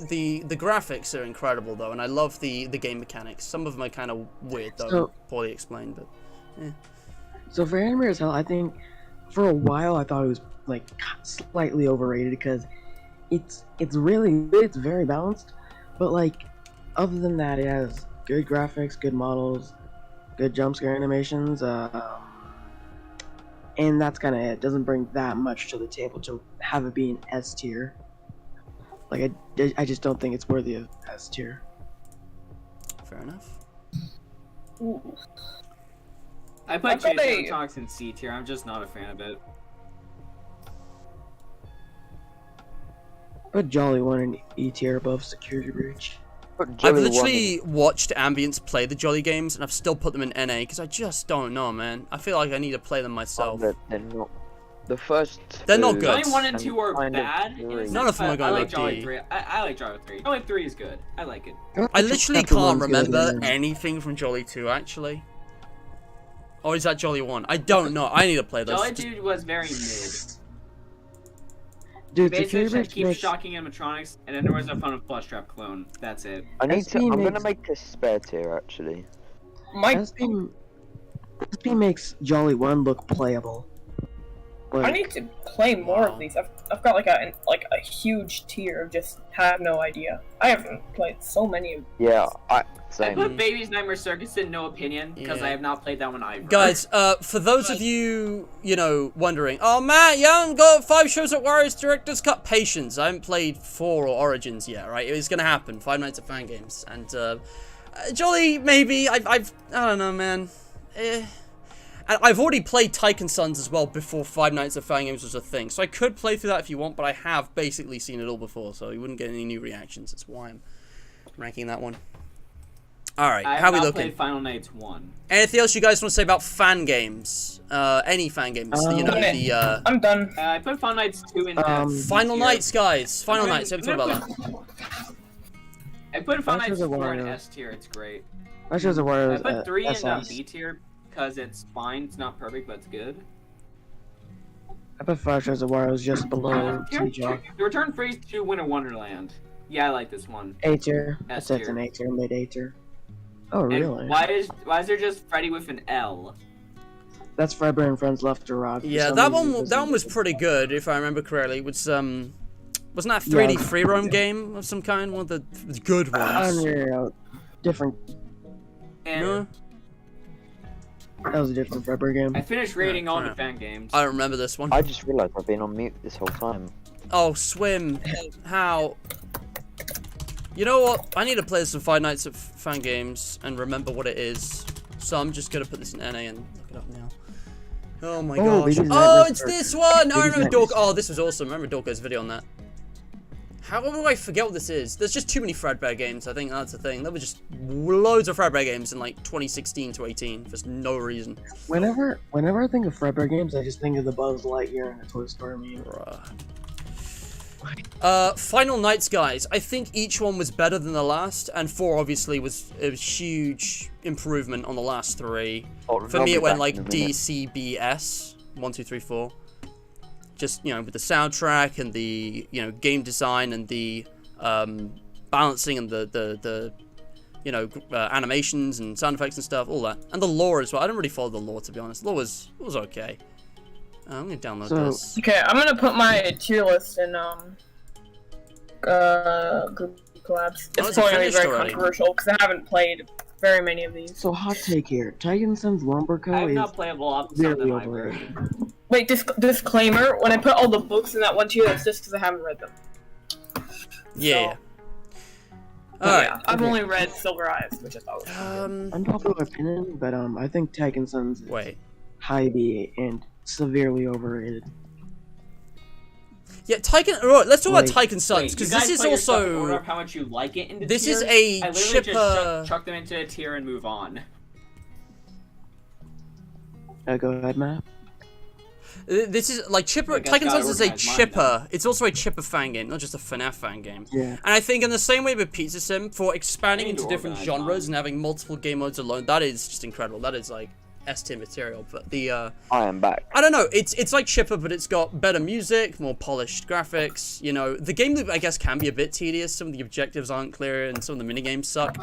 the graphics are incredible though, and I love the game mechanics. Some of them are kind of weird though, poorly explained, but yeah. So for Animated Hell, I think for a while I thought it was like slightly overrated because it's really good, it's very balanced, but like other than that, it has good graphics, good models, good jump scare animations. and that's kind of it. Doesn't bring that much to the table to have it be an S tier. Like I just don't think it's worthy of S tier. Fair enough. Ooh. I put I've got Chaos a- Talks in C tier. I'm just not a fan of it. Put Jolly 1 in E tier above Security Breach. I've literally watched Ambience play the Jolly games, and I've still put them in NA because I just don't know, man. I feel like I need to play them myself. They're not. The first. They're not two good. Jolly 1 and 2 are kind of bad. boring. None of them are going I like to Jolly D. 3. I like Jolly 3. Jolly 3 is good. I like it. I literally can't remember anything from Jolly 2, actually. Or is that Jolly 1? I don't know. I need to play those. Jolly 2 was very mid. Dude, Basically, Security just Breach keep makes... shocking animatronics, and then there was a fun Flush Trap clone. That's it. I need to. SB I'm gonna makes- make a spare tier actually. My SB makes Jolly 1 look playable. I Like, need to play more Wow. of these. I've got like a huge tier of just have no idea. I haven't played so many of. Yeah, I same. put Baby's Nightmare Circus in no opinion, because Yeah. I have not played that one either. Guys, for those of you, you know, wondering, oh, Matt, you haven't got 5 shows at Warriors Director's Cut. Patience. I haven't played 4 or Origins yet, right? It was going to happen. 5 Nights at Fan Games. And, Jolly, maybe. I don't know, man. And I've already played Tycoon Sons as well before 5 Nights at Fan Games was a thing. So I could play through that if you want, but I have basically seen it all before, so you wouldn't get any new reactions. That's why I'm ranking that one. Alright, I how are we have not looking? played Final Nights 1. Anything else you guys want to say about fan games? Any fan games? You know, the, I'm done. I put Final Nights 2 in Final tier. Nights, guys. Final Nights. Haven't thought about that. I put Final Nights Flashes of 4 in Wario. S tier. It's great. Flashes of I Warriors put 3 in SS. B tier because it's fine. It's not perfect, but it's good. I put Flashes of Warriors just below T-Jock. The Return Freeze 2 Winter Wonderland. Yeah, I like this one. A tier. S That's an tier. A tier, mid A tier. Oh, And really? why is there just Freddy with an L? That's Fredbear and Friends Left to Rock. For Yeah, some that reason, one. it That one was doesn't- pretty good, if I remember correctly. It was wasn't that a 3D Yeah. free roam game of some kind? One of the good ones. No, different. And No, That was a different Fredbear game. I finished rating all the crap. fan games. I don't remember this one. I just realised I've been on mute this whole time. Oh, swim. How? You know what? I need to play some 5 Nights at Fan Games and remember what it is. So I'm just gonna put this in NA and look it up now. Oh my Oh, gosh. Baby's Oh, Nightmares it's are- this one! I Baby's remember Nightmares. Dork. Oh, this was awesome. I remember Dorko's video on that. How do I forget what this is? There's just too many Fredbear games. I think that's the thing. There were just loads of Fredbear games in like 2016 to 18 for no reason. Whenever I think of Fredbear games, I just think of the Buzz Lightyear and the Toy Story meme. Final Nights, guys. I think each one was better than the last, and 4 obviously was a huge improvement on the last 3. Oh, For I'll me, be it went back like in a D, minute. C, B, S. 1, 2, 3, 4. Just, you know, with the soundtrack and the, you know, game design and the balancing and the you know, animations and sound effects and stuff, all that. And the lore as well. I don't really follow the lore, to be honest. The lore was okay. I'm gonna download So- this. Okay, I'm gonna put my tier list in Google Collabs. Oh, It's is it probably gonna be finished very already? controversial because I haven't played very many of these. So hot take here: Titan Sun's Lumber I have Co. is not played a lot of Sound really of Library. overrated. Wait, disclaimer: when I put all the books in that one tier, that's just because I haven't read them. Yeah. But Alright. yeah, I've only read Silver Eyes, which I thought was Unpopular opinion, but I think Titan Sun's is Wait. high B and severely overrated. Yeah, Tycoon. Right, let's talk about Like- Tycoon Sons, Wait, because you this guys is put your stuff in order also. of how much you like it into This tiers? is a I literally chipper. just chuck them into a tier and move on. Go ahead, Matt. This is like Chipper. I guess Tycoon gotta Sons is a organize mine chipper. It's also a chipper fan game, not just a FNAF fan game. Yeah. And I think in the same way with Pizza Sim, for expanding I need into to different organize genres mine. and having multiple game modes alone, that is just incredible. That is like S-tier material. But the I am back. I don't know. It's like Chipper, but it's got better music, more polished graphics. You know, the game loop I guess can be a bit tedious. Some of the objectives aren't clear, and some of the mini games suck.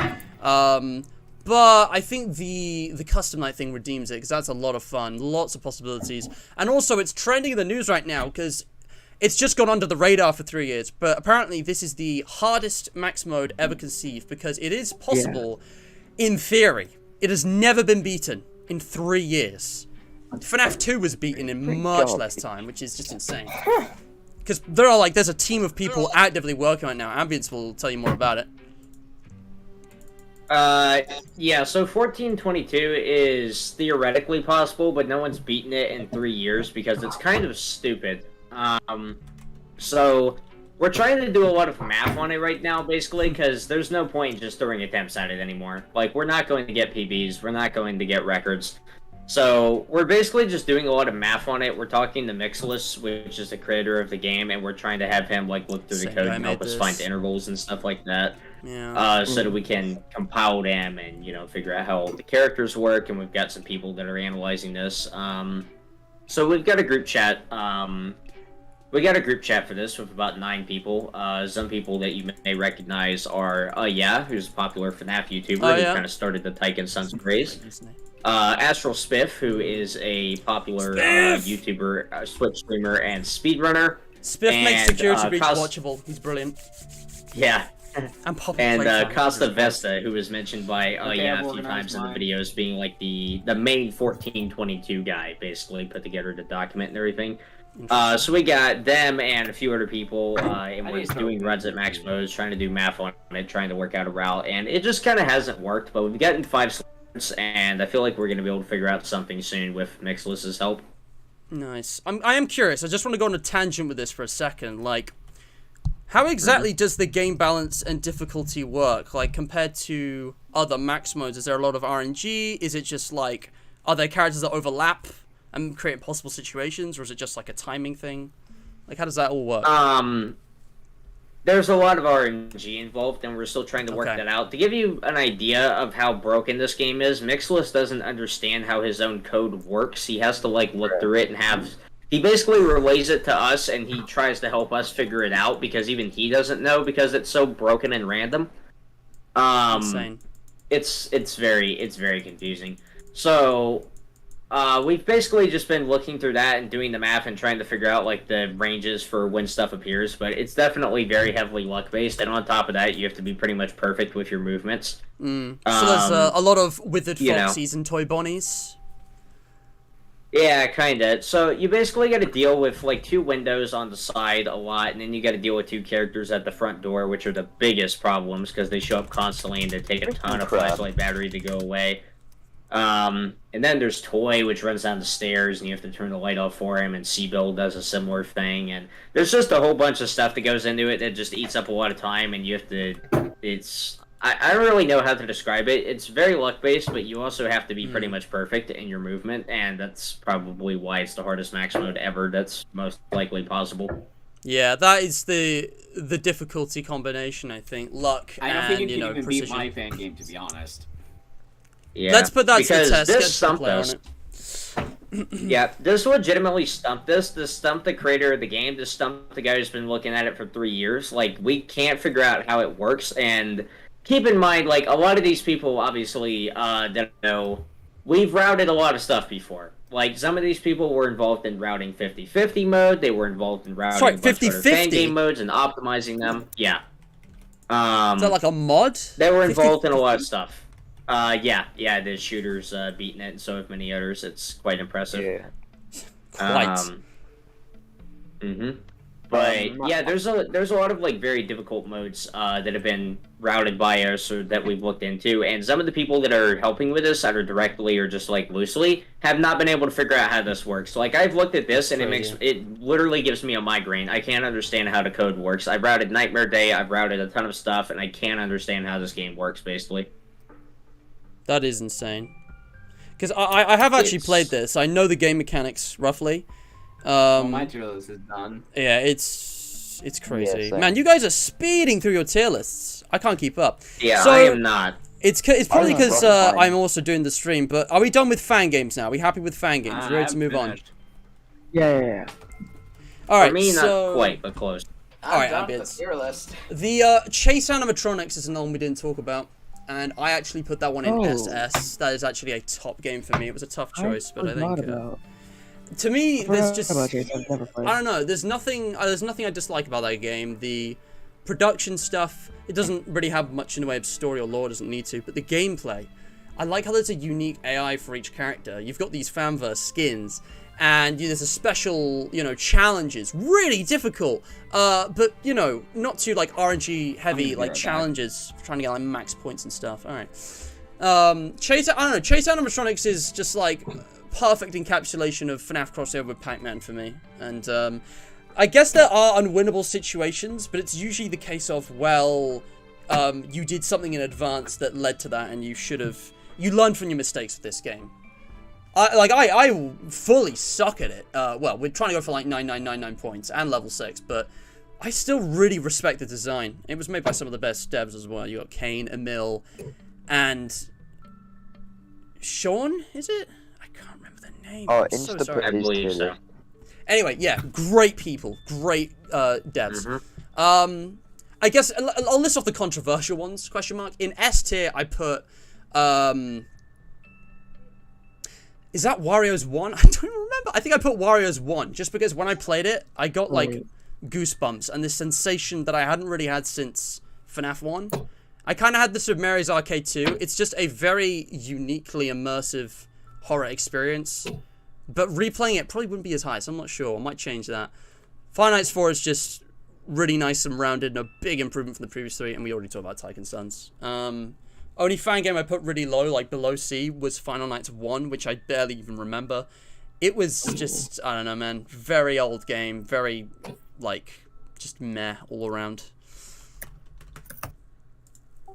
But I think the custom night thing redeems it, because that's a lot of fun, lots of possibilities, and also it's trending in the news right now because it's just gone under the radar for 3 years. But apparently this is the hardest max mode ever conceived, because it is possible, in theory. It has never been beaten in 3 years. FNAF 2 was beaten in Thank much God. less time, which is just insane. Because there's a team of people actively working on it now. Ambience will tell you more about it. Yeah, so 1422 is theoretically possible, but no one's beaten it in 3 years because it's kind of stupid. So we're trying to do a lot of math on it right now, basically, because there's no point just throwing attempts at it anymore. Like, we're not going to get PBs, we're not going to get records. So we're basically just doing a lot of math on it. We're talking to Mixless, which is the creator of the game, and we're trying to have him like look through the code and help us find intervals and stuff like that. Yeah. So that we can compile them and, you know, figure out how the characters work, and we've got some people that are analyzing this. So we've got a group chat. We got a group chat for this with about 9 people. Some people that you may recognize are yeah, who's a popular FNAF YouTuber who kind of started the Tyke and Sons craze. Astral Spiff, who is a popular YouTuber, Switch streamer, and speedrunner. Spiff makes Security Breach watchable. He's brilliant. Yeah. And Costa Vesta, who was mentioned by yeah a few times in the videos, being like the main 1422 guy, basically put together the document and everything. So we got them and a few other people, and we're doing runs at max modes, trying to do math on it, trying to work out a route, and it just kind of hasn't worked. But we've gotten 5 slots, and I feel like we're going to be able to figure out something soon with Mixless's help. Nice. I am curious. I just want to go on a tangent with this for a second. Like, how exactly does the game balance and difficulty work? Like, compared to other max modes, is there a lot of RNG? Is it just like, are there characters that overlap and create impossible situations, or is it just like a timing thing? Like, how does that all work? There's a lot of RNG involved, and we're still trying to work that out. To give you an idea of how broken this game is, Mixless doesn't understand how his own code works. He has to, like, look through it and have... He basically relays it to us, and he tries to help us figure it out, because even he doesn't know, because it's so broken and random. Insane. It's very confusing. So... we've basically just been looking through that and doing the math and trying to figure out, like, the ranges for when stuff appears, but it's definitely very heavily luck-based, and on top of that, you have to be pretty much perfect with your movements. So there's a lot of withered foxies and toy bonnies? Yeah, kinda. So you basically gotta deal with, like, 2 windows on the side a lot, and then you gotta deal with 2 characters at the front door, which are the biggest problems, because they show up constantly and they take a ton of flashlight battery to go away. And then there's Toy, which runs down the stairs, and you have to turn the light off for him, and Seabill does a similar thing, and there's just a whole bunch of stuff that goes into it that just eats up a lot of time, and you have to, I don't really know how to describe it. It's very luck-based, but you also have to be pretty much perfect in your movement, and that's probably why it's the hardest max mode ever that's most likely possible. Yeah, that is the difficulty combination, I think. Luck and, I don't think you can even precision. beat my fan game, to be honest. Yeah, let's put that to the test. This stumped us. Yeah, this legitimately stumped us. This stumped the creator of the game. This stumped the guy who's been looking at it for 3 years. Like, we can't figure out how it works. And keep in mind, like, a lot of these people, obviously, don't know. We've routed a lot of stuff before. Like, some of these people were involved in routing 50-50 mode. They were involved in routing 50-50 fan game modes and optimizing them. Yeah. Is that like a mod? They were involved in a lot of stuff. Yeah, the shooters beaten it, and so have many others. It's quite impressive. Yeah. Quite. But yeah, there's a lot of like very difficult modes that have been routed by us or that we've looked into, and some of the people that are helping with this, either directly or just like loosely, have not been able to figure out how this works. Like, I've looked at this and it literally gives me a migraine. I can't understand how the code works. I've routed Nightmare Day, I've routed a ton of stuff, and I can't understand how this game works, basically. That is insane. Because I have actually played this. I know the game mechanics roughly. My tier list is done. Yeah, it's crazy. Yeah, man, you guys are speeding through your tier lists. I can't keep up. Yeah, so, I am not. It's probably because I'm also doing the stream. But are we done with fan games now? Are we happy with fan games? Ready to move on? Yeah. All right. For me, so... not quite, but close. All right, the tier list. The Chase animatronics is another one we didn't talk about. And I actually put that one in SS. That is actually a top game for me. It was a tough choice, but I think to me, there's just I don't know. There's nothing I dislike about that game. The production stuff, it doesn't really have much in the way of story or lore. Doesn't need to. But the gameplay, I like how there's a unique AI for each character. You've got these fanverse skins, and there's a special, challenges. Really difficult, but, not too, like, RNG heavy, like, challenges. Trying to get, like, max points and stuff. Alright. Chase Animatronics is just, like, perfect encapsulation of FNAF crossover with Pac-Man for me. And, I guess there are unwinnable situations, but it's usually the case of, well, you did something in advance that led to that, and you learned from your mistakes with this game. I fully suck at it. Well, we're trying to go for like 9999 points and level 6, but I still really respect the design. It was made by some of the best devs as well. You got Kane, Emil, and Sean, is it? I can't remember the name. Oh, I'm so sorry. I believe so. Anyway, yeah, great people, great devs. I guess I'll list off the controversial ones, question mark. In S tier, I put, is that Wario's 1? I don't even remember. I think I put Wario's 1, just because when I played it, I got, like, goosebumps, and this sensation that I hadn't really had since FNAF 1. I kind of had this with Mary's Arcade 2. It's just a very uniquely immersive horror experience. But replaying it probably wouldn't be as high, so I'm not sure. I might change that. Five Nights 4 is just really nice and rounded and a big improvement from the previous 3, and we already talked about Tycoon Sons. Only fan game I put really low, like below C, was Final Nights 1, which I barely even remember. It was just, I don't know, man, very old game, very, like, just meh all around.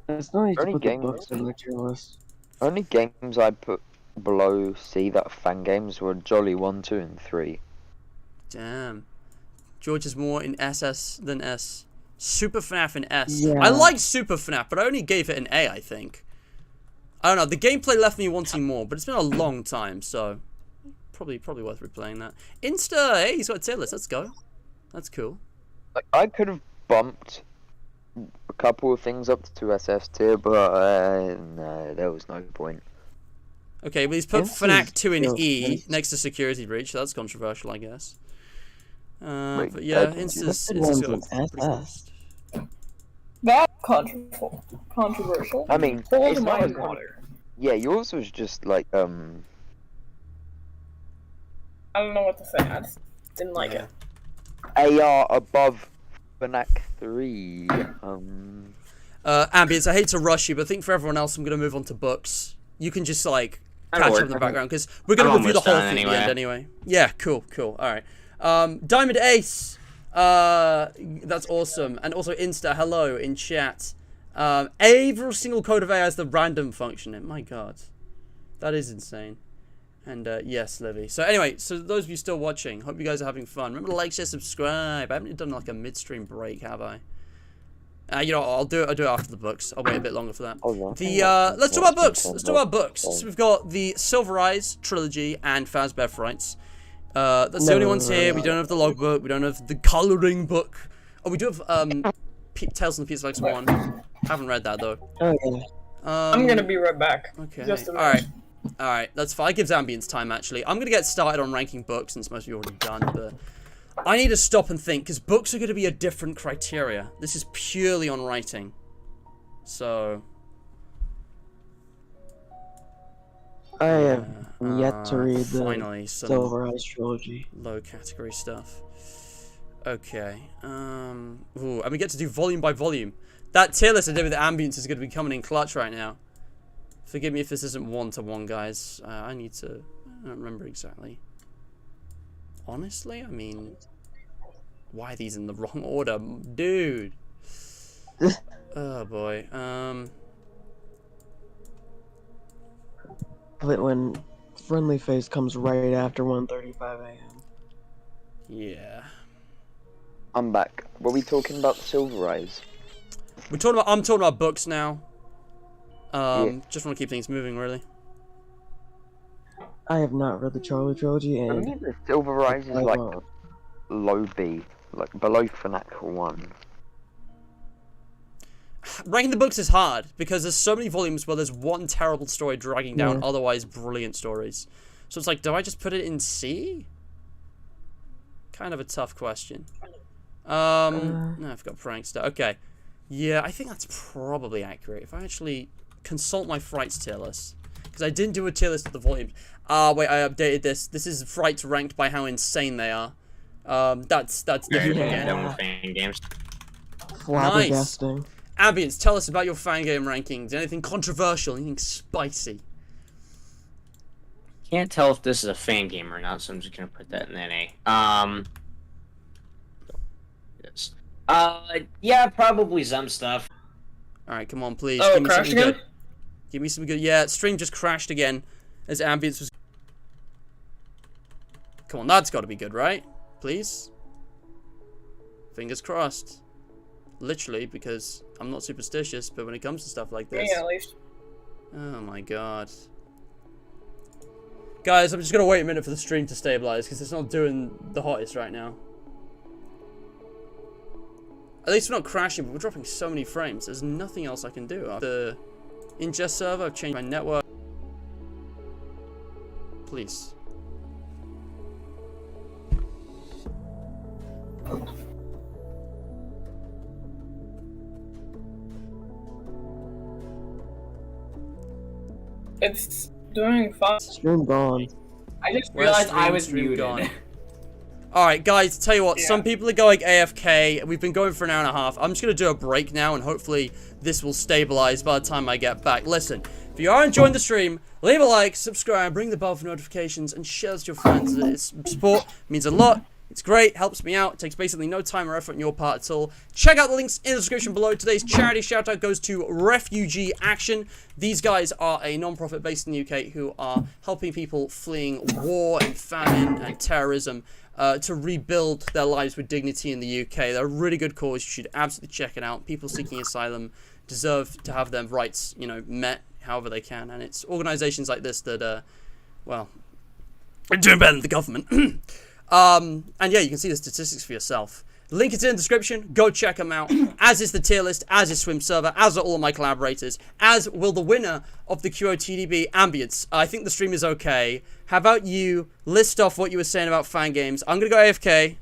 It's not easy to put the games. books in the tier list. Only games I put below C that are fan games were Jolly 1, 2, and 3. Damn. George is more in SS than S. Super FNAF in S. Yeah. I like Super FNAF, but I only gave it an A, I think. I don't know, the gameplay left me wanting more, but it's been a long time, so probably worth replaying that. Insta, hey, he's got a tier list, let's go. That's cool. Like, I could have bumped a couple of things up to SS tier, but no, there was no point. Okay, but he's put FNAF 2 in E nice. next to Security Breach, so that's controversial, I guess. Wait, But yeah, What's Insta's the ones got in a pretty SS? That's controversial. I mean, Hold it's my not water. Yeah, yours was just like, I don't know what to say. I just didn't like it. AR above FNAF 3. Ambience, I hate to rush you, but I think for everyone else, I'm going to move on to books. You can just, like, catch up in the background, because we're going to review the whole thing at the end anyway. Yeah, cool. Alright. Diamond Ace, that's awesome. And also Insta, hello, in chat. Every single code of A has the random function in. My god. That is insane. And, yes, Livy. So anyway, so those of you still watching, hope you guys are having fun. Remember to like, share, subscribe. I haven't done, like, a midstream break, have I? You know, I'll do it after the books. I'll wait a bit longer for that. Let's talk about books. Let's talk about books. So we've got the Silver Eyes trilogy and Fazbear Frights. That's the only ones here. We don't have the logbook. We don't have the coloring book. Oh, we do have Tales from the Pizza X 1. Haven't read that though. Oh yeah. I'm gonna be right back. Okay. Just a minute. Alright. That's fine. It gives Ambience time actually. I'm gonna get started on ranking books since most of you already done, but I need to stop and think because books are gonna be a different criteria. This is purely on writing. So I have yet to read the finally some Silver Eyes trilogy. low category stuff. Okay. Ooh, and we get to do volume by volume. That tier list I did with the Ambience is going to be coming in clutch right now. Forgive me if this isn't one-to-one, guys. I don't remember exactly. Honestly, I mean, why are these in the wrong order? Dude. Oh, boy. When Friendly Face comes right after 1:35 a.m. Yeah. I'm back. Were we talking about Silver Eyes? I'm talking about books now. Just want to keep things moving, really. I have not read the Charlie trilogy, I and mean, the Silver Eyes is like low B, like below FNAF 1. Ranking the books is hard because there's so many volumes where there's one terrible story dragging down otherwise brilliant stories. So it's like, do I just put it in C? Kind of a tough question. No, I've got Prankster. Okay. Yeah, I think that's probably accurate. If I actually consult my Frights tier list. because I didn't do a tier list of the volumes. Wait, I updated this. This is frights ranked by how insane they are. That's different again. Done with fan games. Flabbergasting. Ambience, tell us about your fan game rankings. Anything controversial? Anything spicy? Can't tell if this is a fan game or not, so I'm just gonna put that in NA. Yes. Yeah, probably some stuff. Alright, come on, please. Oh, give me crashed something again? good. Give me some good. Yeah, stream just crashed again as Ambience was. Come on, that's got to be good, right? Please. Fingers crossed. Literally, because I'm not superstitious, but when it comes to stuff like this. Yeah, at least. Oh my god. Guys, I'm just gonna wait a minute for the stream to stabilize because it's not doing the hottest right now. At least we're not crashing, but we're dropping so many frames. There's nothing else I can do. After ingest server, I've changed my network. Please. It's doing fine. Stream gone. I just Where's realized I was stream muted. gone? Alright, guys, tell you what, some people are going AFK. We've been going for an hour and a half. I'm just going to do a break now, and hopefully this will stabilize by the time I get back. Listen, if you are enjoying the stream, leave a like, subscribe, ring the bell for notifications, and share this with your friends. It's support means a lot. It's great, helps me out. It takes basically no time or effort on your part at all. Check out the links in the description below. Today's charity shoutout goes to Refugee Action. These guys are a non-profit based in the UK who are helping people fleeing war and famine and terrorism to rebuild their lives with dignity in the UK. They're a really good cause. You should absolutely check it out. People seeking asylum deserve to have their rights, you know, met however they can. And it's organizations like this that, well, are doing better than the government. And yeah, you can see the statistics for yourself. The link is in the description. Go check them out. As is the tier list, as is Swim Server, as are all of my collaborators, as will the winner of the QOTD Ambience. I think the stream is okay. How about you list off what you were saying about fan games? I'm gonna go AFK,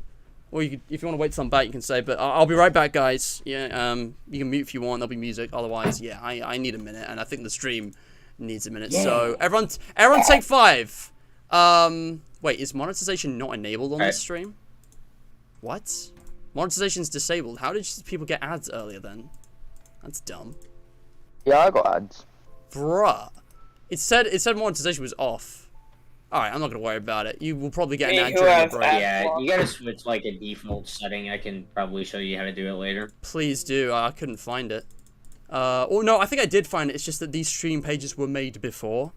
or you could, if you want to wait some back, you can say. But I'll be right back, guys. Yeah, you can mute if you want. There'll be music. Otherwise, yeah, I need a minute, and I think the stream needs a minute. Yeah. So everyone take 5. Wait, is monetization not enabled on this stream? What? Monetization's disabled. How did people get ads earlier then? That's dumb. Yeah, I got ads. Bruh. It said monetization was off. Alright, I'm not gonna worry about it. You will probably get an ad during the break. Yeah, you gotta switch like a default setting. I can probably show you how to do it later. Please do. I couldn't find it. Or no, I think I did find it. It's just that these stream pages were made before.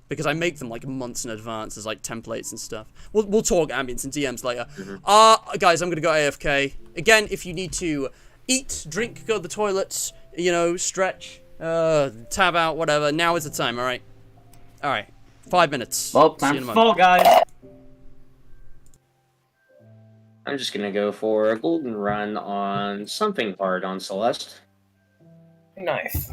Because I make them like months in advance as like templates and stuff. We'll talk ambience and DMs later. Guys, I'm gonna go AFK. Again, if you need to eat, drink, go to the toilets, you know, stretch, tab out, whatever, now is the time, alright? Alright. 5 minutes. Well, time for fall, guys. I'm just gonna go for a golden run on something hard on Celeste. Nice.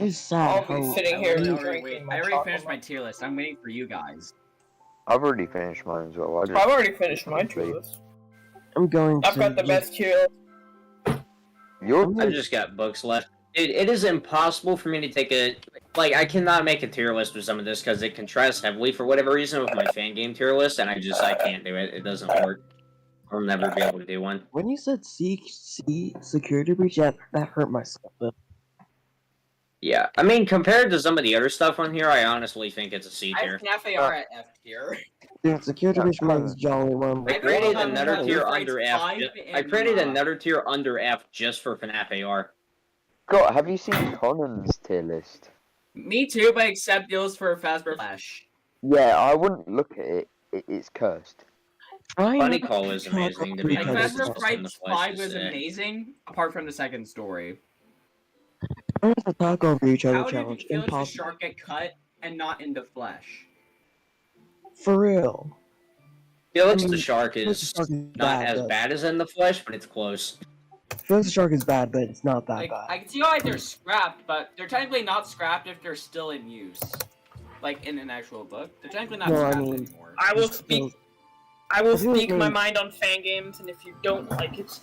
It's sad. I'll be sitting here I already finished my tier list. I'm waiting for you guys. I've already finished mine as well. I've already finished my tier list. I'm going to. I've got the best tier list. I've just got books left. It is impossible for me to take a... Like, I cannot make a tier list with some of this because it contrasts heavily for whatever reason with my fan game tier list, and I can't do it. It doesn't work. I'll never be able to do one. When you said C security breach, that hurt myself. Yeah, I mean, compared to some of the other stuff on here, I honestly think it's a C tier. I have FNAFERS at F tier. Yeah, security breach is jolly one. I created another tier under F. I created another tier under F just for FNAFERS. God, have you seen Conan's tier list? Me too, but except it was for Fazbear Flash. Yeah, I wouldn't look at it. It's cursed. Funny Call is amazing to be Like, honest. Fazbear Frights 5 was amazing, apart from the second story. Where's the talk over each other How challenge? did the Impossible. shark get cut and not into flesh? For real. Felix the Shark is not as bad as in the flesh, but it's close. Felix the Shark is bad, but it's not that Like, bad. I can see why they're scrapped, but they're technically not scrapped if they're still in use. Like, in an actual book. They're technically not scrapped anymore. I will speak my mind on fan games, and if you don't like it,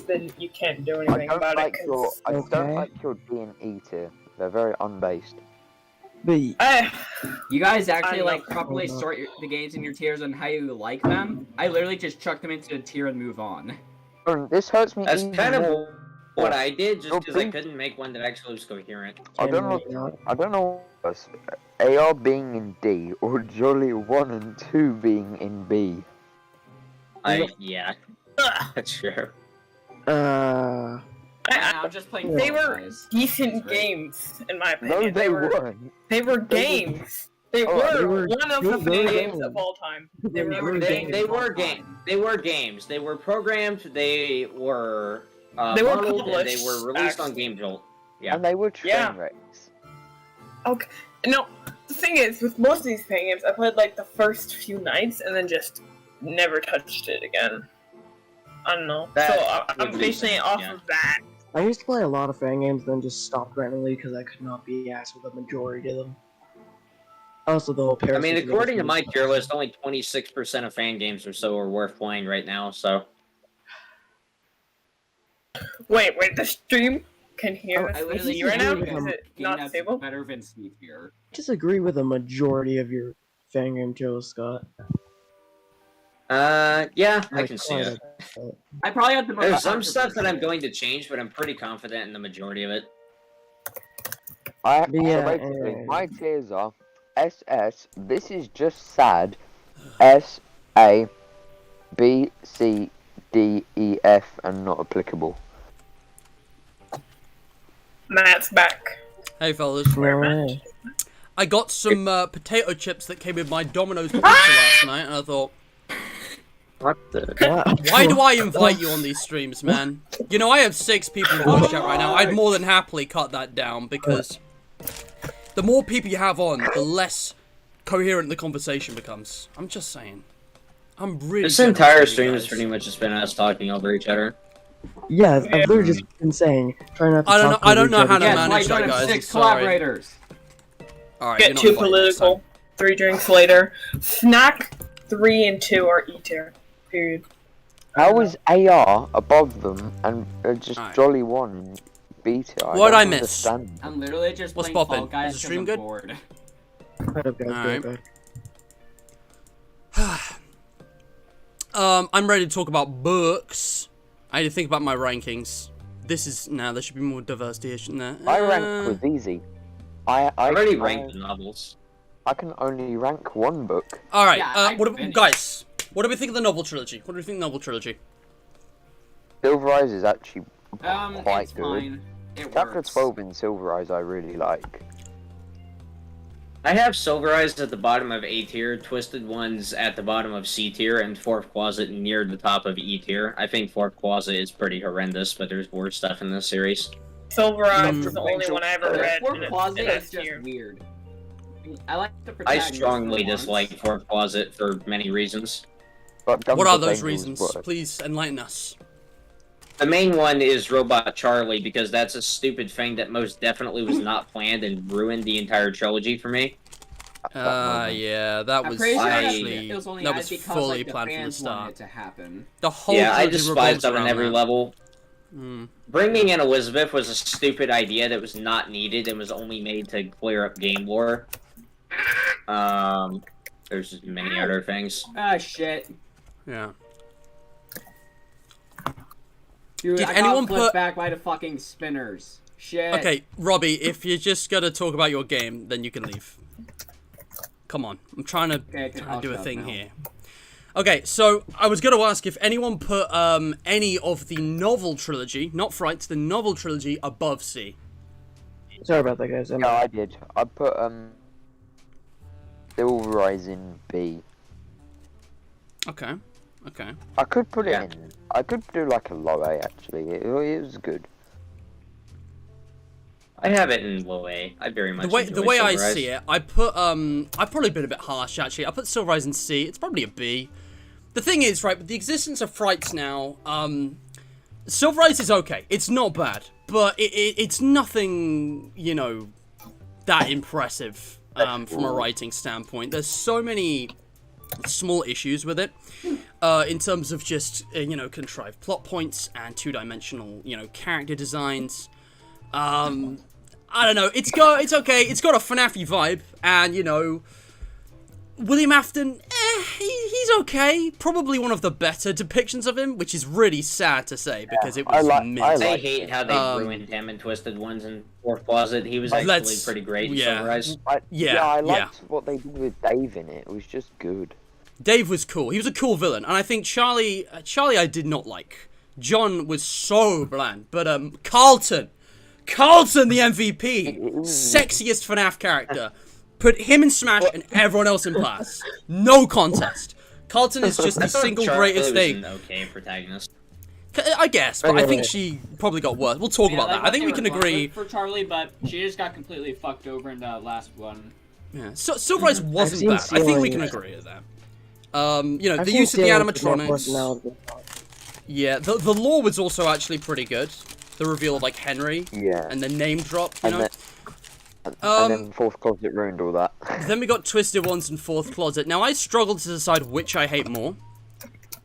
then you can't do anything about it. I don't like your D&E tier. They're very unbased. But You guys actually I like know. properly sort the games in your tiers and how you like them? I literally just chuck them into a tier and move on. This hurts me. That's even kind of more. what I did, just because I Boost- couldn't make one that actually was coherent. I don't know. I don't know. AR being in D or Jolly 1 and 2 being in B. Yeah, that's true. I'm just playing. They were guys. decent That's right. games, in my No, opinion. they weren't. They were games. They Oh, were they were one of the good FNAF games. games of all time. They were They games. were games. They were games. They were programmed. They were They were modeled, and published, they were released on actually. Game Jolt. Yeah. And they were train Yeah. wrecks. Okay. No, the thing is, with most of these fan games, I played like the first few nights and then just never touched it again. I don't know. That So I'm would be basing it fair, off yeah. of that. I used to play a lot of fan games, then just stopped randomly because I could not be asked with a majority of them. Also, the whole I mean, according to my tier list, only 26% of fan games or so are worth playing right now. So Wait, the stream can hear I this literally see right now? just Is it game not that's stable? better than C tier. disagree with a majority of your fan game choice, Scott. yeah, I Like, can see quite it. I probably have the most. There's some stuff that I'm controversial. going to change, but I'm pretty confident in the majority of it. So Yeah, basically, my tiers are SS. This is just sad. S, A, B, C, D, E, F, and not applicable. Matt's back. Hey fellas, No way. I got some potato chips that came with my Domino's pizza last night, and I thought, What the? Wow. why do I invite you on these streams, man? You know, I have 6 people in voice chat right now. I'd more than happily cut that down, because the more people you have on, the less coherent the conversation becomes. I'm just saying. I'm really. This generous entire with you stream has guys. pretty much just been us talking over each other. Yeah, I've literally just been saying, try not to I don't talk know- I over don't each know other. how to Yeah, manage that's why that, you don't have guys. 6 Sorry. collaborators. Alright, Get you're not too invited next time. political. 3 drinks later. Snack 3 and 2 are E tier. Period. How is AR above them and just Alright. Jolly 1 and B tier? What'd don't I miss? understand. I'm literally just What's playing poppin'? Fall Guys Is the 'cause stream I'm good? bored. Shut up, guys, Alright. go back. I'm ready to talk about books. I need to think about my rankings. This is there should be more diversity here, shouldn't there? My rank was easy. I already ranked the novels. I can only rank one book. All right, Yeah, I finished. guys, what do we think of the novel trilogy? What do we think of the novel trilogy? Silver Eyes is actually quite It's good. fine. It Chapter works. 12 in Silver Eyes I really like. I have Silver Eyes at the bottom of A tier, Twisted Ones at the bottom of C tier, and Fourth Closet near the top of E tier. I think Fourth Closet is pretty horrendous, but there's worse stuff in this series. Silver Eyes Mm. is the only one I ever read. Fourth and it's Closet in is S just tier. weird. I like the I protagonist strongly for once. dislike Fourth Closet for many reasons. But Guns What are of those Angels reasons? work. Please enlighten us. The main one is Robot Charlie, because that's a stupid thing that most definitely was not planned and ruined the entire trilogy for me. Yeah, that I'm was pretty sure actually it was only that was because, fully like, the planned from the fans wanted start. it to happen. The whole Yeah, I trilogy despise revolves that on around every that. level. Mm. Bringing in Elizabeth was a stupid idea that was not needed and was only made to clear up game lore. There's many other things. Ah, shit. Yeah. Dude, Did I anyone got flipped put- back by the fucking spinners. Shit. Okay, Robbie, if you're just gonna talk about your game, then you can leave. Come on, I'm trying to I'll do a shut up thing now. here. Okay, so I was gonna ask if anyone put any of the novel trilogy, not Frights, the novel trilogy above C. Sorry about that, guys. Yeah, I did. I put Silver Eyes in B. Okay, okay. I could put it Yeah. in. I could do like a low A actually. It was good. I have it in low A. I very much The enjoy way I Silver Eyes. see it, I put I've probably been a bit harsh actually. I put Silver Eyes in C. It's probably a B. The thing is, right, with the existence of Frights now, Silver Eyes is okay. It's not bad, but it's nothing, you know, that impressive from a writing standpoint. There's so many small issues with it in terms of just you know, contrived plot points and two-dimensional, you know, character designs. I don't know. It's okay. It's got a FNAF-y vibe, and you know, William Afton, he's okay. Probably one of the better depictions of him, which is really sad to say because it was I hate how they ruined him in Twisted Ones and Fourth Closet. He was actually pretty great. I liked what they did with Dave in it. It was just good. Dave was cool. He was a cool villain, and I think Charlie I did not like. John was so bland, but Carlton the MVP, sexiest FNAF character. Put him in Smash and everyone else in Blast. No contest. Carlton is just the single greatest thing. Was an okay protagonist. I guess, but I think she probably got worse. We'll talk about that. I think we can agree. For Charlie, but she just got completely fucked over in the last one. Yeah, so Silver Eyes wasn't bad. I think we can agree with that. You know, the use of the animatronics. Yeah, the lore was also actually pretty good. The reveal of like Henry. Yeah. And the name drop. You know. And then Fourth Closet ruined all that. Then we got Twisted Ones and Fourth Closet. Now, I struggled to decide which I hate more.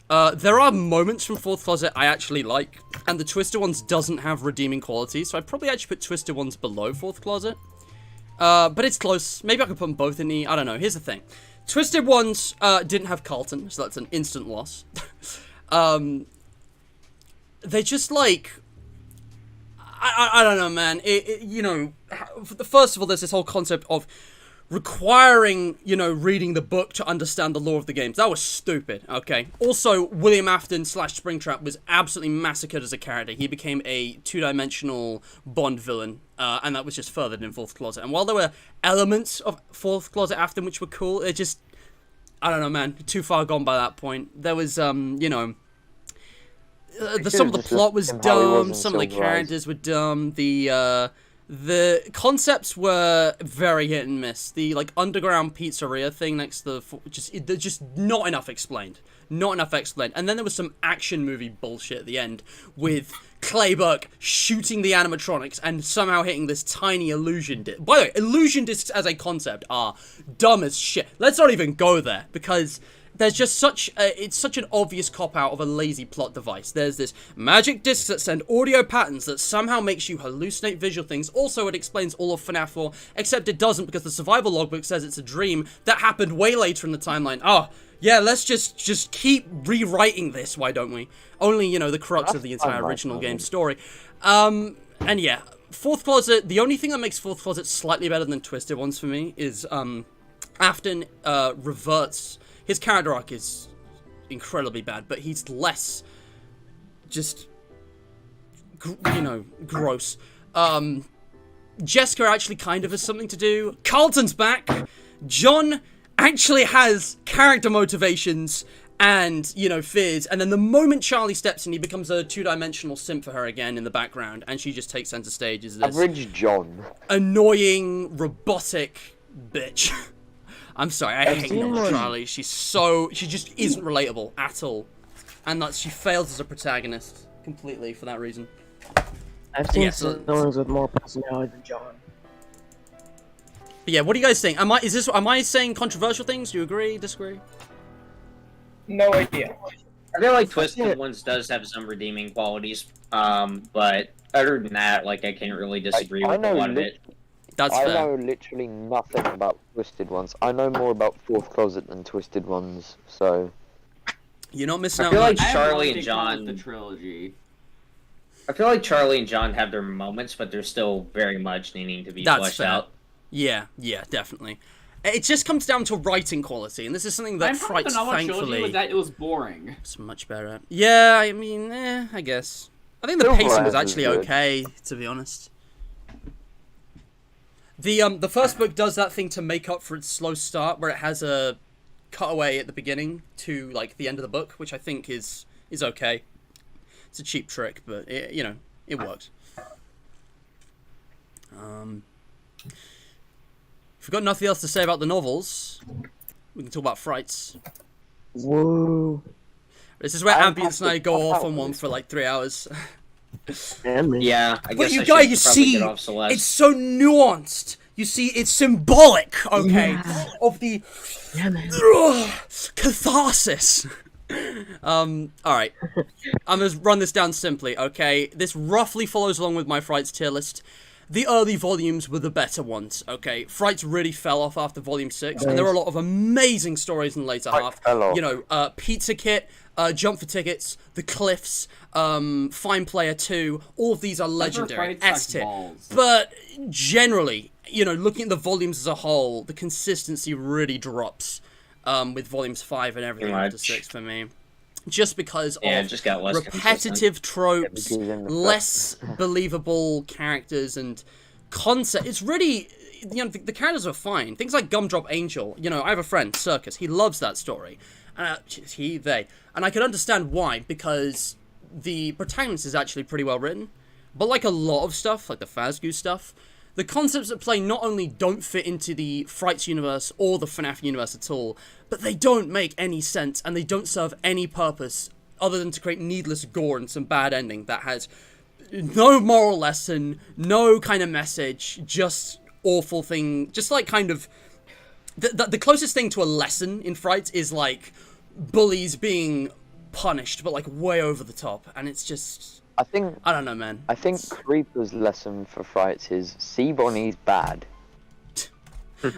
There are moments from Fourth Closet I actually like, and the Twisted Ones doesn't have redeeming qualities, so I'd probably actually put Twisted Ones below Fourth Closet. But it's close. Maybe I could put them both in the... I don't know. Here's the thing. Twisted Ones didn't have Carlton, so that's an instant loss. They just, like... I don't know, man. You know, first of all, there's this whole concept of requiring, you know, reading the book to understand the lore of the games. That was stupid, okay? Also, William Afton / Springtrap was absolutely massacred as a character. He became a two-dimensional Bond villain, and that was just furthered in Fourth Closet. And while there were elements of Fourth Closet Afton which were cool, it just... I don't know, man. Too far gone by that point. There was, you know... some of the plot was dumb, some of the characters were dumb, the concepts were very hit and miss. The, like, underground pizzeria thing next to the... just not enough explained. Not enough explained. And then there was some action movie bullshit at the end, with Clayburg shooting the animatronics and somehow hitting this tiny illusion disc. By the way, illusion discs as a concept are dumb as shit. Let's not even go there, because... there's just it's such an obvious cop-out of a lazy plot device. There's this magic discs that send audio patterns that somehow makes you hallucinate visual things. Also, it explains all of FNAF 4, except it doesn't because the survival logbook says it's a dream that happened way later in the timeline. Oh, yeah, let's just keep rewriting this, why don't we? Only, you know, the crux of the entire original game story. And yeah, Fourth Closet, the only thing that makes Fourth Closet slightly better than Twisted Ones for me is, Afton, reverts... his character arc is incredibly bad, but he's less just, you know, gross. Jessica actually kind of has something to do. Carlton's back. John actually has character motivations and, you know, fears. And then the moment Charlie steps in, he becomes a two-dimensional simp for her again in the background. And she just takes center stage as this average John. Annoying, robotic bitch. I'm sorry, I hate Charlie. She just isn't relatable at all. And that she fails as a protagonist completely for that reason. I've seen villains with more personality than John. But yeah, what do you guys think? Am I saying controversial things? Do you agree, disagree? No idea. I feel like Twisted Ones does have some redeeming qualities, but other than that, like, I can't really disagree with a lot of it. That's fair. I know literally nothing about Twisted Ones. I know more about Fourth Closet than Twisted Ones, so... You're not missing out. I feel like Charlie and John... the trilogy. I feel like Charlie and John have their moments, but they're still very much needing to be fleshed out. Yeah, definitely. It just comes down to writing quality, and this is something that Frights, thankfully... was that it was boring. It's much better. Yeah, I mean, I guess. I think the pacing was actually okay, to be honest. The first book does that thing to make up for its slow start, where it has a cutaway at the beginning to, like, the end of the book, which I think is okay. It's a cheap trick, but, you know, it works. If we've got nothing else to say about the novels, we can talk about Frights. Whoa. This is where Ambience and I go off on one for, like, 3 hours. Yeah, I guess you see, it's so nuanced. You see, it's symbolic, okay, of the catharsis. Alright. I'm gonna run this down simply, okay? This roughly follows along with my Frights tier list. the early volumes were the better ones, okay? Frights really fell off after Volume 6, and there were a lot of amazing stories in the later half. You know, Pizza Kit, Jump for Tickets, The Cliffs, Fine Player 2, all of these are legendary, S-tier. But generally, you know, looking at the volumes as a whole, the consistency really drops with Volumes 5 and everything after 6 for me. Just because of just got less repetitive tropes, less believable characters, and concept. It's really, you know, the characters are fine. Things like Gumdrop Angel, you know, I have a friend, Circus, he loves that story. They. And I can understand why, because the protagonist is actually pretty well written. But like a lot of stuff, like the Phasgoo stuff, the concepts at play not only don't fit into the Frights universe or the FNAF universe at all, but they don't make any sense, and they don't serve any purpose other than to create needless gore and some bad ending that has no moral lesson, no kind of message, just awful thing, just like kind of... The closest thing to a lesson in Frights is like bullies being punished, but like way over the top, and it's just... I don't know, man. I think Creeper's lesson for Frights is see Bonnie's bad.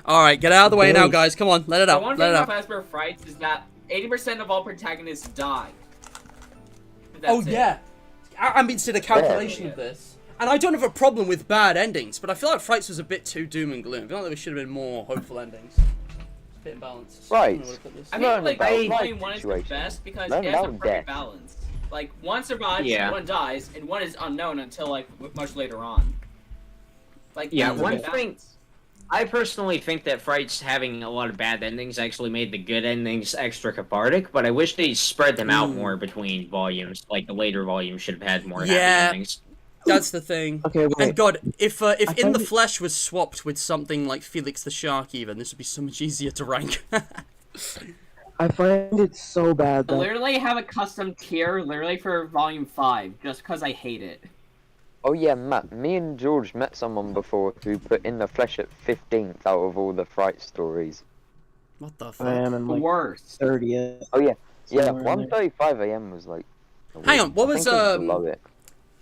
Alright, get out of the way now, guys. Come on, let it out. The one thing about Fazbear Frights is that 80% of all protagonists die. That's it. Yeah. I mean, did a calculation of this. And I don't have a problem with bad endings, but I feel like Frights was a bit too doom and gloom. I feel like there should have been more hopeful endings. A bit imbalanced. Right. I mean, like, Volume 1 is the best because it has a perfect balance. Like, one survives, one dies, and one is unknown until, like, much later on. Like, yeah, one thing... I personally think that Frights having a lot of bad endings actually made the good endings extra cathartic, but I wish they spread them out more between volumes. Like, the later volumes should have had more happy endings. That's the thing. Okay, wait. And God, if In the Flesh was swapped with something like Felix the Shark even, this would be so much easier to rank. I find it so bad that... I literally have a custom tier literally for Volume 5, just because I hate it. Oh yeah, Matt, me and George met someone before who put In the Flesh at 15th out of all the Fright stories. What the fuck? I am in, like, worst. 30th. Oh yeah, 1:35 AM was like... Hang on, what was, below it.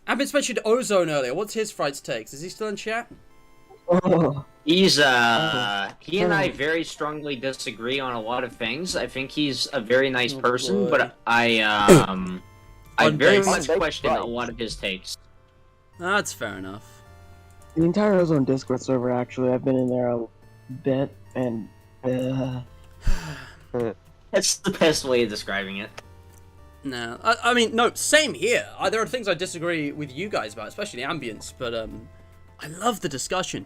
I've been mentioned Ozone earlier. What's his Frights takes? Is he still in chat? He's, he and I very strongly disagree on a lot of things. I think he's a very nice person, but I very much question a lot of his takes. That's fair enough. The entire Ozone Discord server, actually, I've been in there a bit, and... That's the best way of describing it. No, I mean, no, same here. There are things I disagree with you guys about, especially the ambience, but I love the discussion.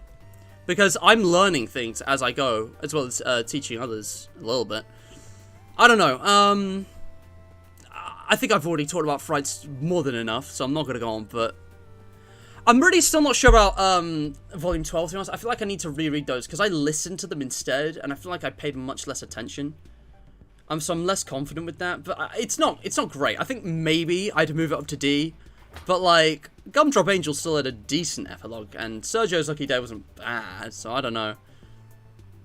Because I'm learning things as I go, as well as teaching others a little bit. I don't know, I think I've already talked about Frights more than enough, so I'm not going to go on, but... I'm really still not sure about Volume 12, to be honest. I feel like I need to reread those, because I listened to them instead, and I feel like I paid much less attention. So I'm less confident with that, but it's not great. I think maybe I'd move it up to D, but like, Gumdrop Angel still had a decent epilogue, and Sergio's Lucky Day wasn't bad, so I don't know.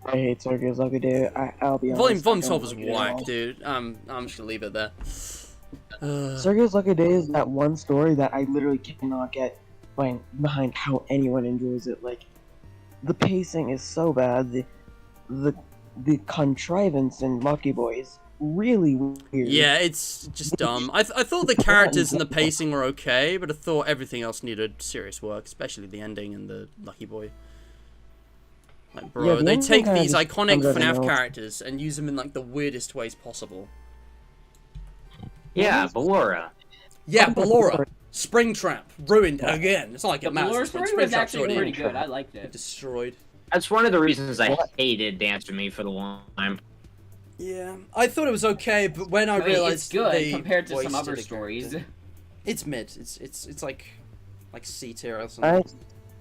I hate Sergio's Lucky Day, I'll be honest. Volume 12 was whack, dude. I'm just gonna leave it there. Sergio's Lucky Day is that one story that I literally cannot get behind how anyone enjoys it. Like, the pacing is so bad, the contrivance in Lucky Boy is really weird. Yeah, it's just dumb. I thought the characters and the pacing were okay, but I thought everything else needed serious work, especially the ending and the Lucky Boy. Like, bro, Yeah, they take ending these kinda iconic just FNAF comes out. characters and use them in like the weirdest ways possible. Yeah, Ballora. Yeah, Ballora. Springtrap. Ruined again. It's not like it The matters. lore but story was Springtrap's actually already pretty good. I liked it. destroyed. That's one of the reasons I hated Dance With Me for the long time. Yeah, I thought it was okay, but when I I mean, realized it's good they compared to some wasted other a stories. character. It's mid. It's like C tier or something.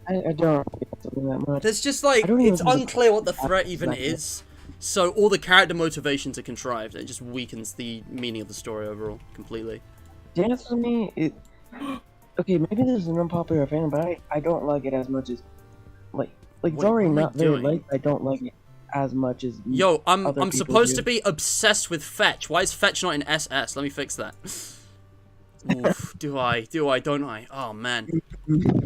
I don't like something that much. There's just like, I don't even it's think it's unclear what the threat that even much. is. So all the character motivations are contrived. It just weakens the meaning of the story overall completely. Dance With Me, okay, maybe this is an unpopular opinion, but I don't like it as much as, like it's What already are you not very doing? liked. I don't like it as much as Yo, other I'm people supposed do. to be obsessed with Fetch. Why is Fetch not in SS? Let me fix that. Oof, do I, don't I? Oh, man.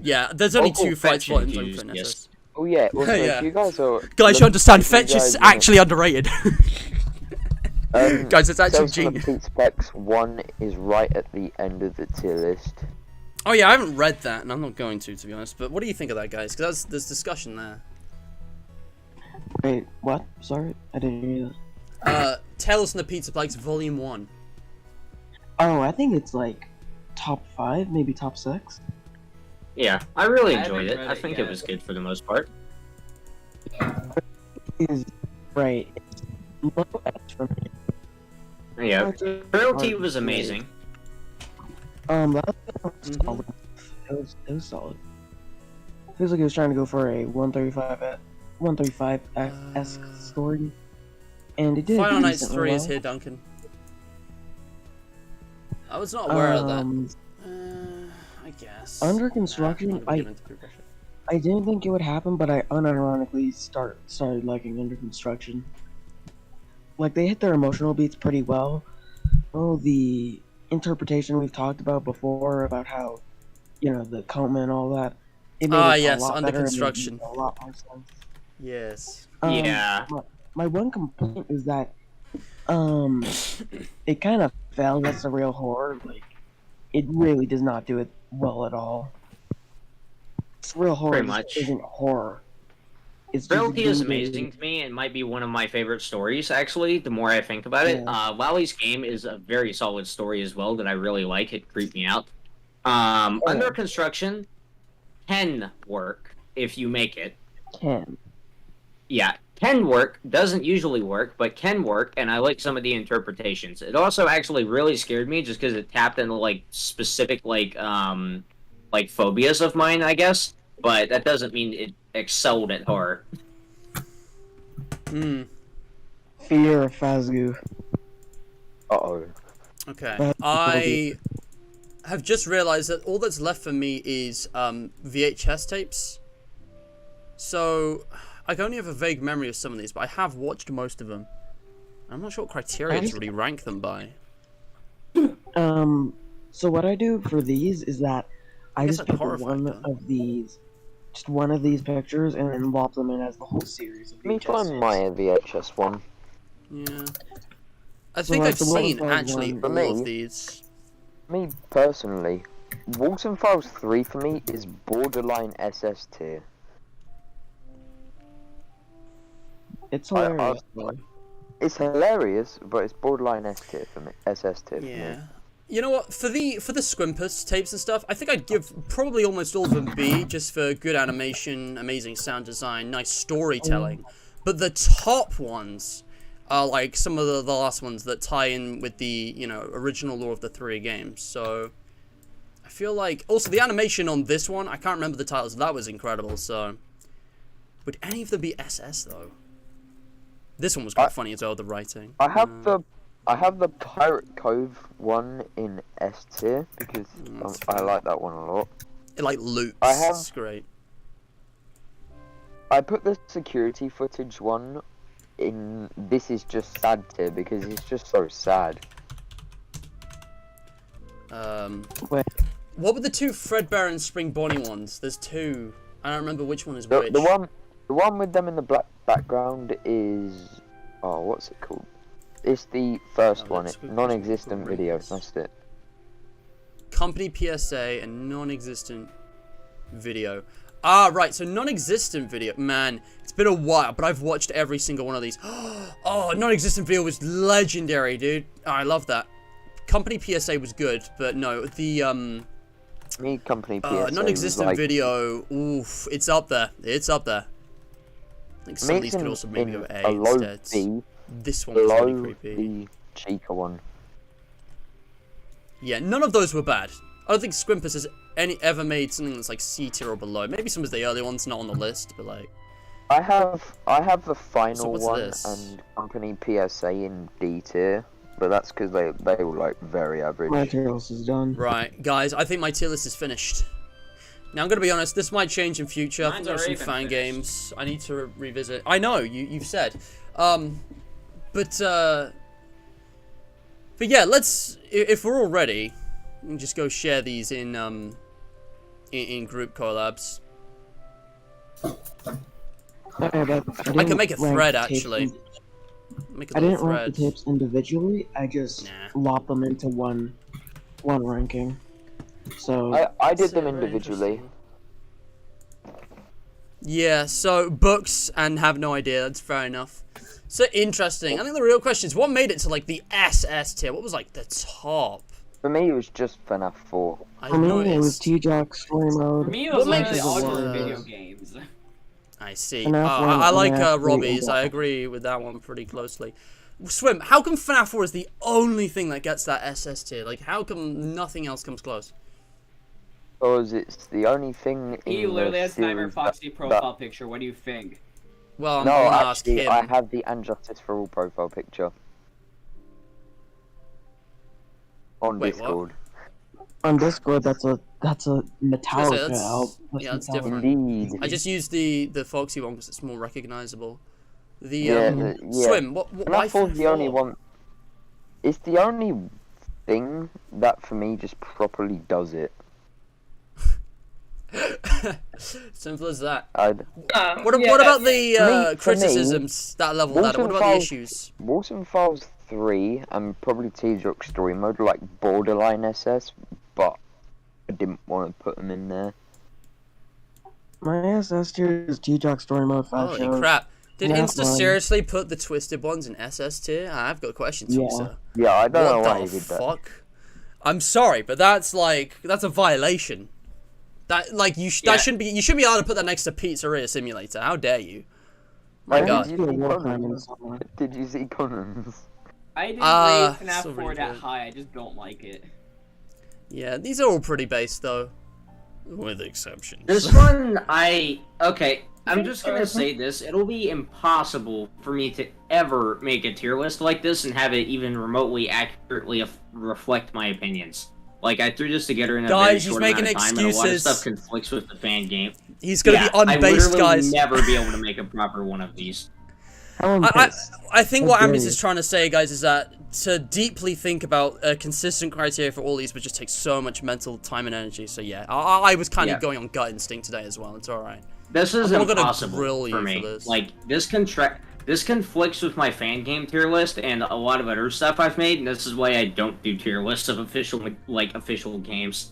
Yeah, there's only 2 fights buttons open for SS. Oh yeah, also, Yeah. if you guys are... Guys, you understand, if you fetch is guys actually underrated. Guys, it's actually genius. Pete Specs 1 is right at the end of the tier list. Oh yeah, I haven't read that, and I'm not going to be honest. But what do you think of that, guys? Because there's discussion there. Wait, what? Sorry, I didn't hear that. Tales from the Pizza Plagues Volume 1. Oh, I think it's like top 5, maybe top 6. Yeah, I really enjoyed haven't it. read I it think yet. it was good for the most part. Is right. It's low S for me. Yeah, Frailty was amazing. That was solid. It was solid. Feels like he was trying to go for a 135-esque story, and it did. Final Nights decently 3 is well. here, Duncan. I was not aware of that. I guess. Under construction, I didn't think it would happen, but I unironically started liking Under Construction. Like, they hit their emotional beats pretty well. Oh, the interpretation we've talked about before about how, you know, the coma and all that. It made it yes, a lot Under better and made Construction. a lot more sense. Yes. Yeah. My one complaint is that, it kind of failed as a real horror. Like, it really does not do it well at all. It's real horror. Pretty much. Isn't horror. It's Frailty just is amazing to me. It might be one of my favorite stories, actually, the more I think about it. Wally's game is a very solid story as well that I really like. It creeped me out. Under Construction can work if you make it. Can. Yeah, can work. Doesn't usually work, but can work, and I like some of the interpretations. It also actually really scared me just because it tapped into, like, specific, like phobias of mine, I guess. But that doesn't mean it excelled at horror. Hmm. Fear of Fazgu. Uh-oh. Okay. I have just realized that all that's left for me is VHS tapes. So I can only have a vague memory of some of these, but I have watched most of them. I'm not sure what criteria to really rank them by. So what I do for these is that I just like pick horrifying, one of these pictures and then lob them in as the whole series of VHS Me find tapes. my VHS one. Yeah. I So, think like, I've the seen one- actually for all me- of these. Me personally, Walton Files 3 for me is borderline SS tier. It's hilarious. It's hilarious, but it's borderline S tier for me. SS tier for me. Yeah. You know what? For the Squimpus tapes and stuff, I think I'd give probably almost all of them B, just for good animation, amazing sound design, nice storytelling. But the top ones are like some of the last ones that tie in with the, you know, original lore of the 3 games. So I feel like also the animation on this one, I can't remember the titles. That was incredible. So would any of them be SS though? This one was quite funny as well. The writing. I have the Pirate Cove one in S tier because I like that one a lot. It like loops. It's great. I put the security footage one in this is just sad tier because it's just so sad. Wait. What were the 2 Fredbear and Spring Bonnie ones? There's 2. I don't remember which one is which. The one with them in the black background is what's it called? It's the first one. It's non-existent video. That's it. Company PSA and non-existent video. Ah, right. So non-existent video. Man, it's been a while, but I've watched every single one of these. Oh, non-existent video was legendary, dude. Oh, I love that. Company PSA was good, but no, the Me Company PSA non-existent was like, video. Oof, it's up there. It's up there. I think some of these could also maybe go A instead. B, This one was really below creepy. the Chica one. Yeah, none of those were bad. I don't think Squimpus has ever made something that's like C tier or below. Maybe some of the early ones not on the list, but like. I have the final what's one this? and Company PSA in D tier, but that's because they were like very average. My tier list is done. Right, guys, I think my tier list is finished. Now I'm gonna be honest, this might change in future. I think there are some fan games I need to revisit. I know you've said, but yeah, let's if we're all ready, You can just go share these in group collabs. I can make a thread actually. Make a I didn't thread. rank the tips individually. I just lopped them into one ranking. So I did them individually. Yeah, so books and have no idea. That's fair enough. So interesting. I think the real question is what made it to like the SS tier. What was like the top? For me, it was just FNAF 4. For me, it was T-Jock story mode. For me, it was What literally makes all it your video games. I see. FNAF I like 1, Robbie's. FNAF I agree with that one pretty closely. Swim, how come FNAF 4 is the only thing that gets that SS tier? Like, how come nothing else comes close? Because it's the only thing in He literally the has Nightmare series Foxy profile picture. What do you think? Well, I'm No, gonna ask actually, him. I have the And Justice for All profile picture. On Wait, what? Discord. On Discord, that's a Metallica that's- album. yeah, that's different. Indeed. I just used the Foxy one because it's more recognizable. The Yeah. Swim. Why FNAF 4 is the only 4? one. It's the only thing that for me just properly does it. Simple as that. I'd... What about the criticisms that level that? What about the issues? Warzone Files 3 and probably T-Jock Story Mode are like borderline SS, but I didn't want to put them in there. My SS tier is T-Jock story mode 5 Holy shows. crap. Did Yeah, Insta fine. seriously put the twisted ones in SS tier? I've got questions for you, Yeah. sir. Yeah, I don't know What why the he did that. fuck? I'm sorry, but that's a violation. That like that shouldn't be. You shouldn't be able to put that next to Pizzeria Simulator. How dare you? My Did God. you Still see working Conan? on it somewhere. Did you see Conan's? I didn't Ah, rate FNAF still 4 really that good. high. I just don't like it. Yeah, these are all pretty base though, with exceptions. This one, okay. I'm just gonna say this. It'll be impossible for me to ever make a tier list like this and have it even remotely accurately reflect my opinions. Like, I threw this together in a very Guys, he's short making amount of time, and a lot of excuses. stuff conflicts with the fan game. He's gonna be I unbased, literally guys. never be able to make a proper one of these. I think How what dare Ambis you. is trying to say, guys, is that to deeply think about a consistent criteria for all these would just take so much mental time and energy. So yeah, I was kind of going on gut instinct today as well. It's all right. This is I'm not gonna impossible grill you for me. for this. Like, this conflicts with my fan game tier list and a lot of other stuff I've made, and this is why I don't do tier lists of official games.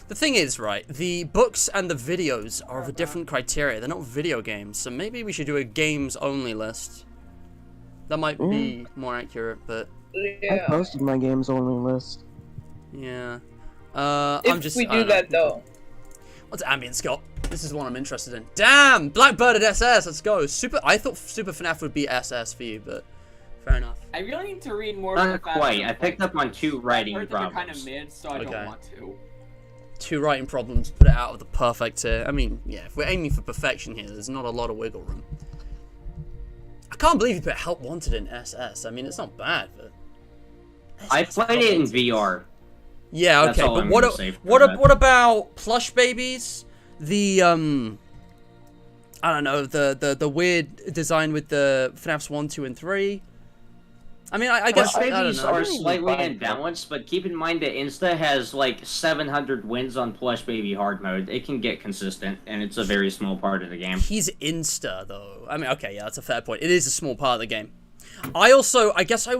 The thing is, right, the books and the videos are of a different criteria. They're not video games, so maybe we should do a games-only list. That might be more accurate, but I posted my games only list. yeah. If we do that though. What's ambience got? This is the one I'm interested in. Damn! Blackbird at SS, let's go. I thought Super FNAF would be SS for you, but fair enough. I really need to read more. Not quite. I picked up on 2 writing I heard that they're problems. kind of mid, so I Okay. don't want to. 2 writing problems, put it out of the perfect tier. I mean, yeah, if we're aiming for perfection here, there's not a lot of wiggle room. I can't believe you put Help Wanted in SS. I mean, it's not bad, but... I played it in VR. Yeah, That's okay, all but I'm what, gonna say for what, that. what about Plush Babies? The, I don't know, the weird design with the FNAFs 1, 2, and 3. I mean, I guess, Plush I don't Babies know. are slightly imbalanced, but keep in mind that Insta has like 700 wins on Plush Baby hard mode. It can get consistent, and it's a very small part of the game. He's Insta, though. I mean, okay, yeah, that's a fair point. It is a small part of the game. I guess I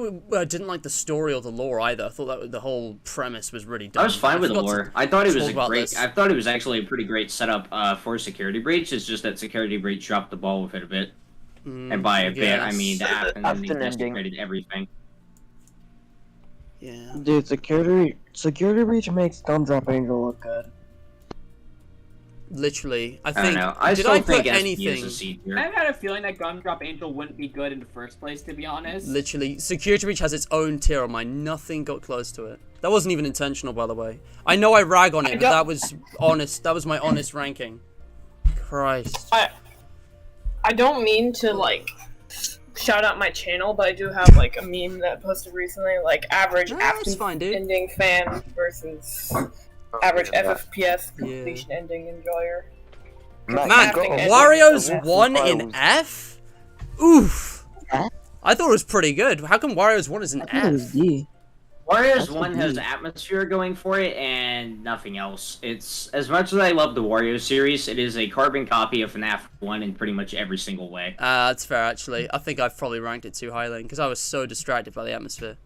didn't like the story or the lore either. I thought that the whole premise was really dumb. I was fine with the forgot to lore. I thought it was talk about this. I thought it was actually a pretty great setup for Security Breach. It's just that Security Breach dropped the ball with it a bit. And by a bit, I mean the app and then they desecrated everything. Yeah. Dude, Security Breach makes Gumdrop Angel look good. Literally, I I think. don't know. I did still I think put SP anything? is a C tier. I've had a feeling that Gumdrop Angel wouldn't be good in the first place, to be honest. Literally, Security Breach has its own tier on mine. Nothing got close to it. That wasn't even intentional, by the way. I know I rag on it, but that was honest. That was my honest ranking. Christ. I don't mean to like shout out my channel, but I do have like a meme that I posted recently, like average That's fine, dude. ending fan versus average FFPS completion ending enjoyer. Man, Crafting ending Wario's is the best. 1 in F? Oof. F? I thought it was pretty good. How come Wario's 1 is an I thought it was F? D. Wario's 1 has atmosphere going for it and nothing else. It's as much as I love the Wario series, it is a carbon copy of FNAF 1 in pretty much every single way. That's fair, actually. I think I've probably ranked it too highly because I was so distracted by the atmosphere.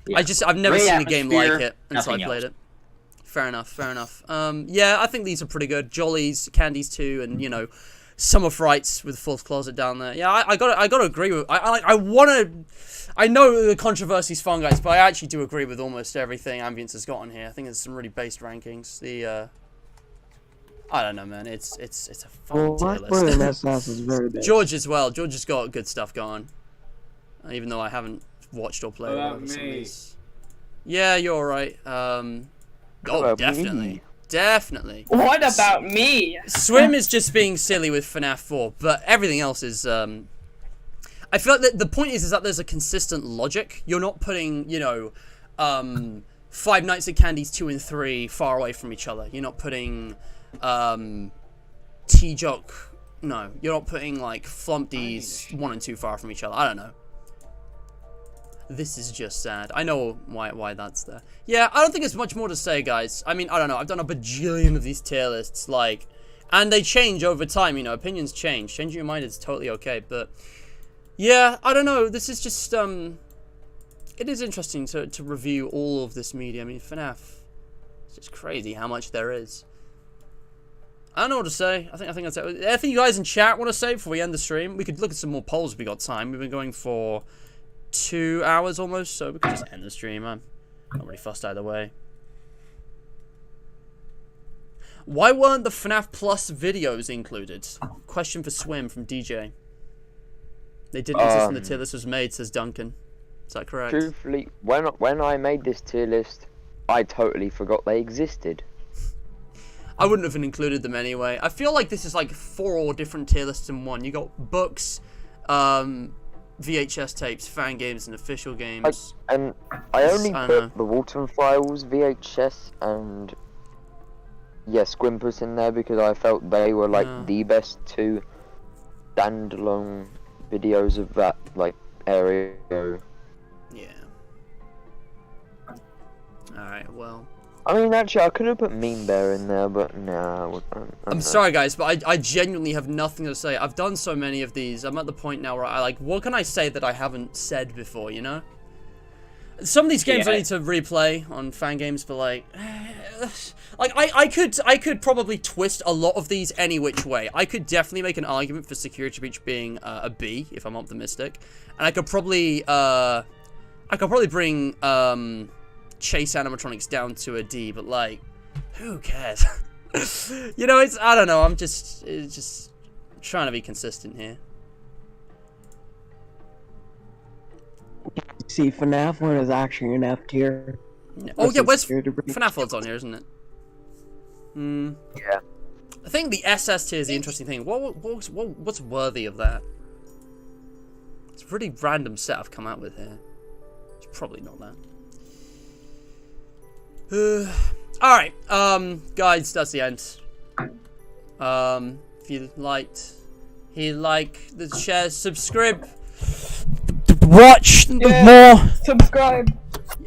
Yeah. I've never seen a game like it until I played it. Fair enough, fair enough. Yeah, I think these are pretty good. Jollies, Candies too, and you know, Summer Frights with Fourth Closet down there. Yeah, I gotta agree with. I know the controversy's fun, guys, but I actually do agree with almost everything Ambience has got on here. I think there's some really based rankings. I don't know, man. It's a fun tier list. Is very big. George as well. George has got good stuff going. Even though I haven't watched or played some of these. Yeah, you're alright. Oh, definitely. Definitely. What about me? Swim is just being silly with FNAF 4, but everything else is, I feel like the point is that there's a consistent logic. You're not putting, you know, Five Nights at Candy's 2 and 3 far away from each other. You're not putting, T-Jock, no. You're not putting, like, Flumpty's 1 and 2 far from each other. I don't know. This is just sad. I know why that's there. Yeah, I don't think there's much more to say, guys. I mean, I don't know. I've done a bajillion of these tier lists, like, and they change over time, you know. Opinions change. Changing your mind is totally okay, but yeah, I don't know. This is just, it is interesting to review all of this media. I mean, FNAF, it's just crazy how much there is. I don't know what to say. I think that's it. Anything you guys in chat want to say before we end the stream? We could look at some more polls if we got time. We've been going for 2 hours almost, so we could just end the stream. I'm not really fussed either way. Why weren't the FNAF Plus videos included? Question for Swim from DJ. They didn't exist when the tier list was made, says Duncan. Is that correct? Truthfully, when I made this tier list, I totally forgot they existed. I wouldn't have included them anyway. I feel like this is like 4 different tier lists in one. You got books, VHS tapes, fan games, and official games. I only put the Walton Files, VHS, and Squimpus in there because I felt they were like the best 2 standalone videos of that like area. Yeah. Alright, well. I mean, actually, I could have put Mean Bear in there, but nah. I'm sorry, guys, but I genuinely have nothing to say. I've done so many of these. I'm at the point now where I like, what can I say that I haven't said before, you know? Some of these games I need to replay on fan games, but like I could probably twist a lot of these any which way. I could definitely make an argument for Security Breach being a B if I'm optimistic, and I could probably bring Chase animatronics down to a D, but like, who cares? You know, I don't know. I'm just trying to be consistent here. See, FNAF 1 is actually an F tier. Oh yeah, where's FNAF 1's on here, isn't it? Yeah. I think the SS tier is the interesting thing. What's worthy of that? It's a pretty random set I've come out with here. It's probably not that. Alright, guys, that's the end. If you liked, the share, subscribe, watch more. Subscribe.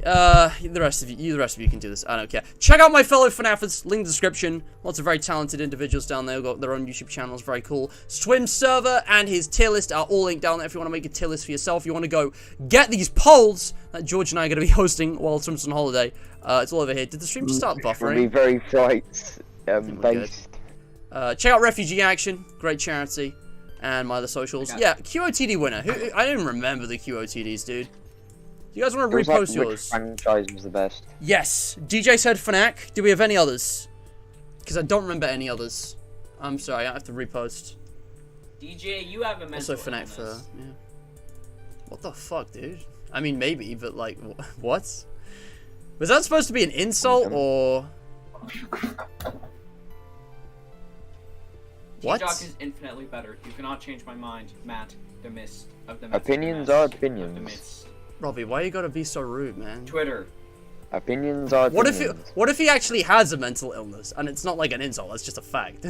The rest of you can do this. I don't care. Check out my fellow FNAFers. Link in the description. Lots of very talented individuals down there who got their own YouTube channels. Very cool. Swim's server and his tier list are all linked down there if you want to make a tier list for yourself. You want to go get these polls that George and I are going to be hosting while Swim's on holiday. It's all over here. Did the stream just start buffering? Be very frights based. Check out Refugee Action. Great charity. And my other socials. Yeah, QOTD winner. I didn't remember the QOTDs, dude. You guys want to repost yours? Franchise was the best. Yes. DJ said FNAC. Do we have any others? Because I don't remember any others. I'm sorry, I have to repost. DJ, you have a mental also FNAC for yeah. What the fuck, dude? I mean, maybe, but like, what? Was that supposed to be an insult or? What? T-Jock is infinitely better. You cannot change my mind, Matt. The mist of the mist. Opinions are opinions. Robbie, why you gotta be so rude, man? Twitter. Opinions are opinions. What if he actually has a mental illness and it's not like an insult? That's just a fact.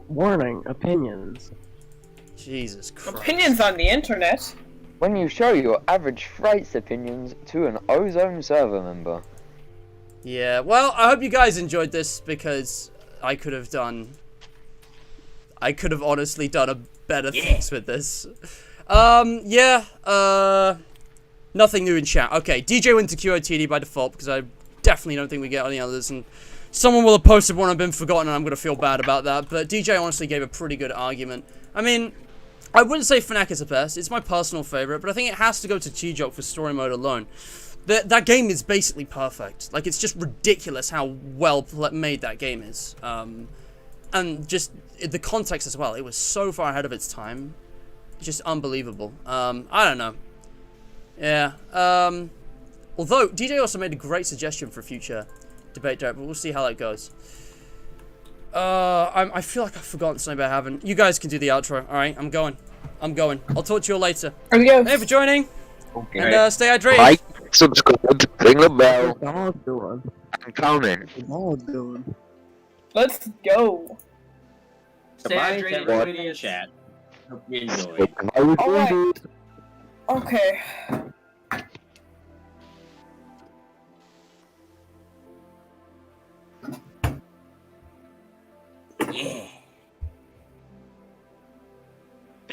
Warning, opinions. Jesus Christ. Opinions on the internet. when you show your average Frights opinions to an Ozone server member. Yeah, well, I hope you guys enjoyed this, because I could have honestly done a better things with this. Nothing new in chat. Okay, DJ went to QOTD by default, because I definitely don't think we get any others, and someone will have posted one I've been forgotten, and I'm going to feel bad about that, but DJ honestly gave a pretty good argument. I mean, I wouldn't say FNAC is the best, it's my personal favorite, but I think it has to go to T-Jock for story mode alone. That game is basically perfect. Like, it's just ridiculous how well made that game is. And just the context as well, it was so far ahead of its time. It's just unbelievable. I don't know. Yeah. Although, DJ also made a great suggestion for a future debate direct, but we'll see how that goes. I feel like I've forgotten something, but I haven't. You guys can do the outro, alright? I'm going. I'll talk to you all later. Thanks for joining. Okay. And stay hydrated. Like, subscribe, ring the bell. What's the dog doing? And comment. What's the dog doing? Let's go. Stay hydrated, Everyone in idiots. chat. Hope you enjoy. Alright. Okay. Yeah.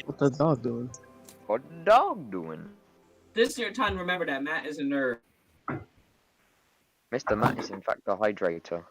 What's the dog doing? What the dog doing? This is your time to remember that Matt is a nerd. Mr. Matt is in fact a hydrator.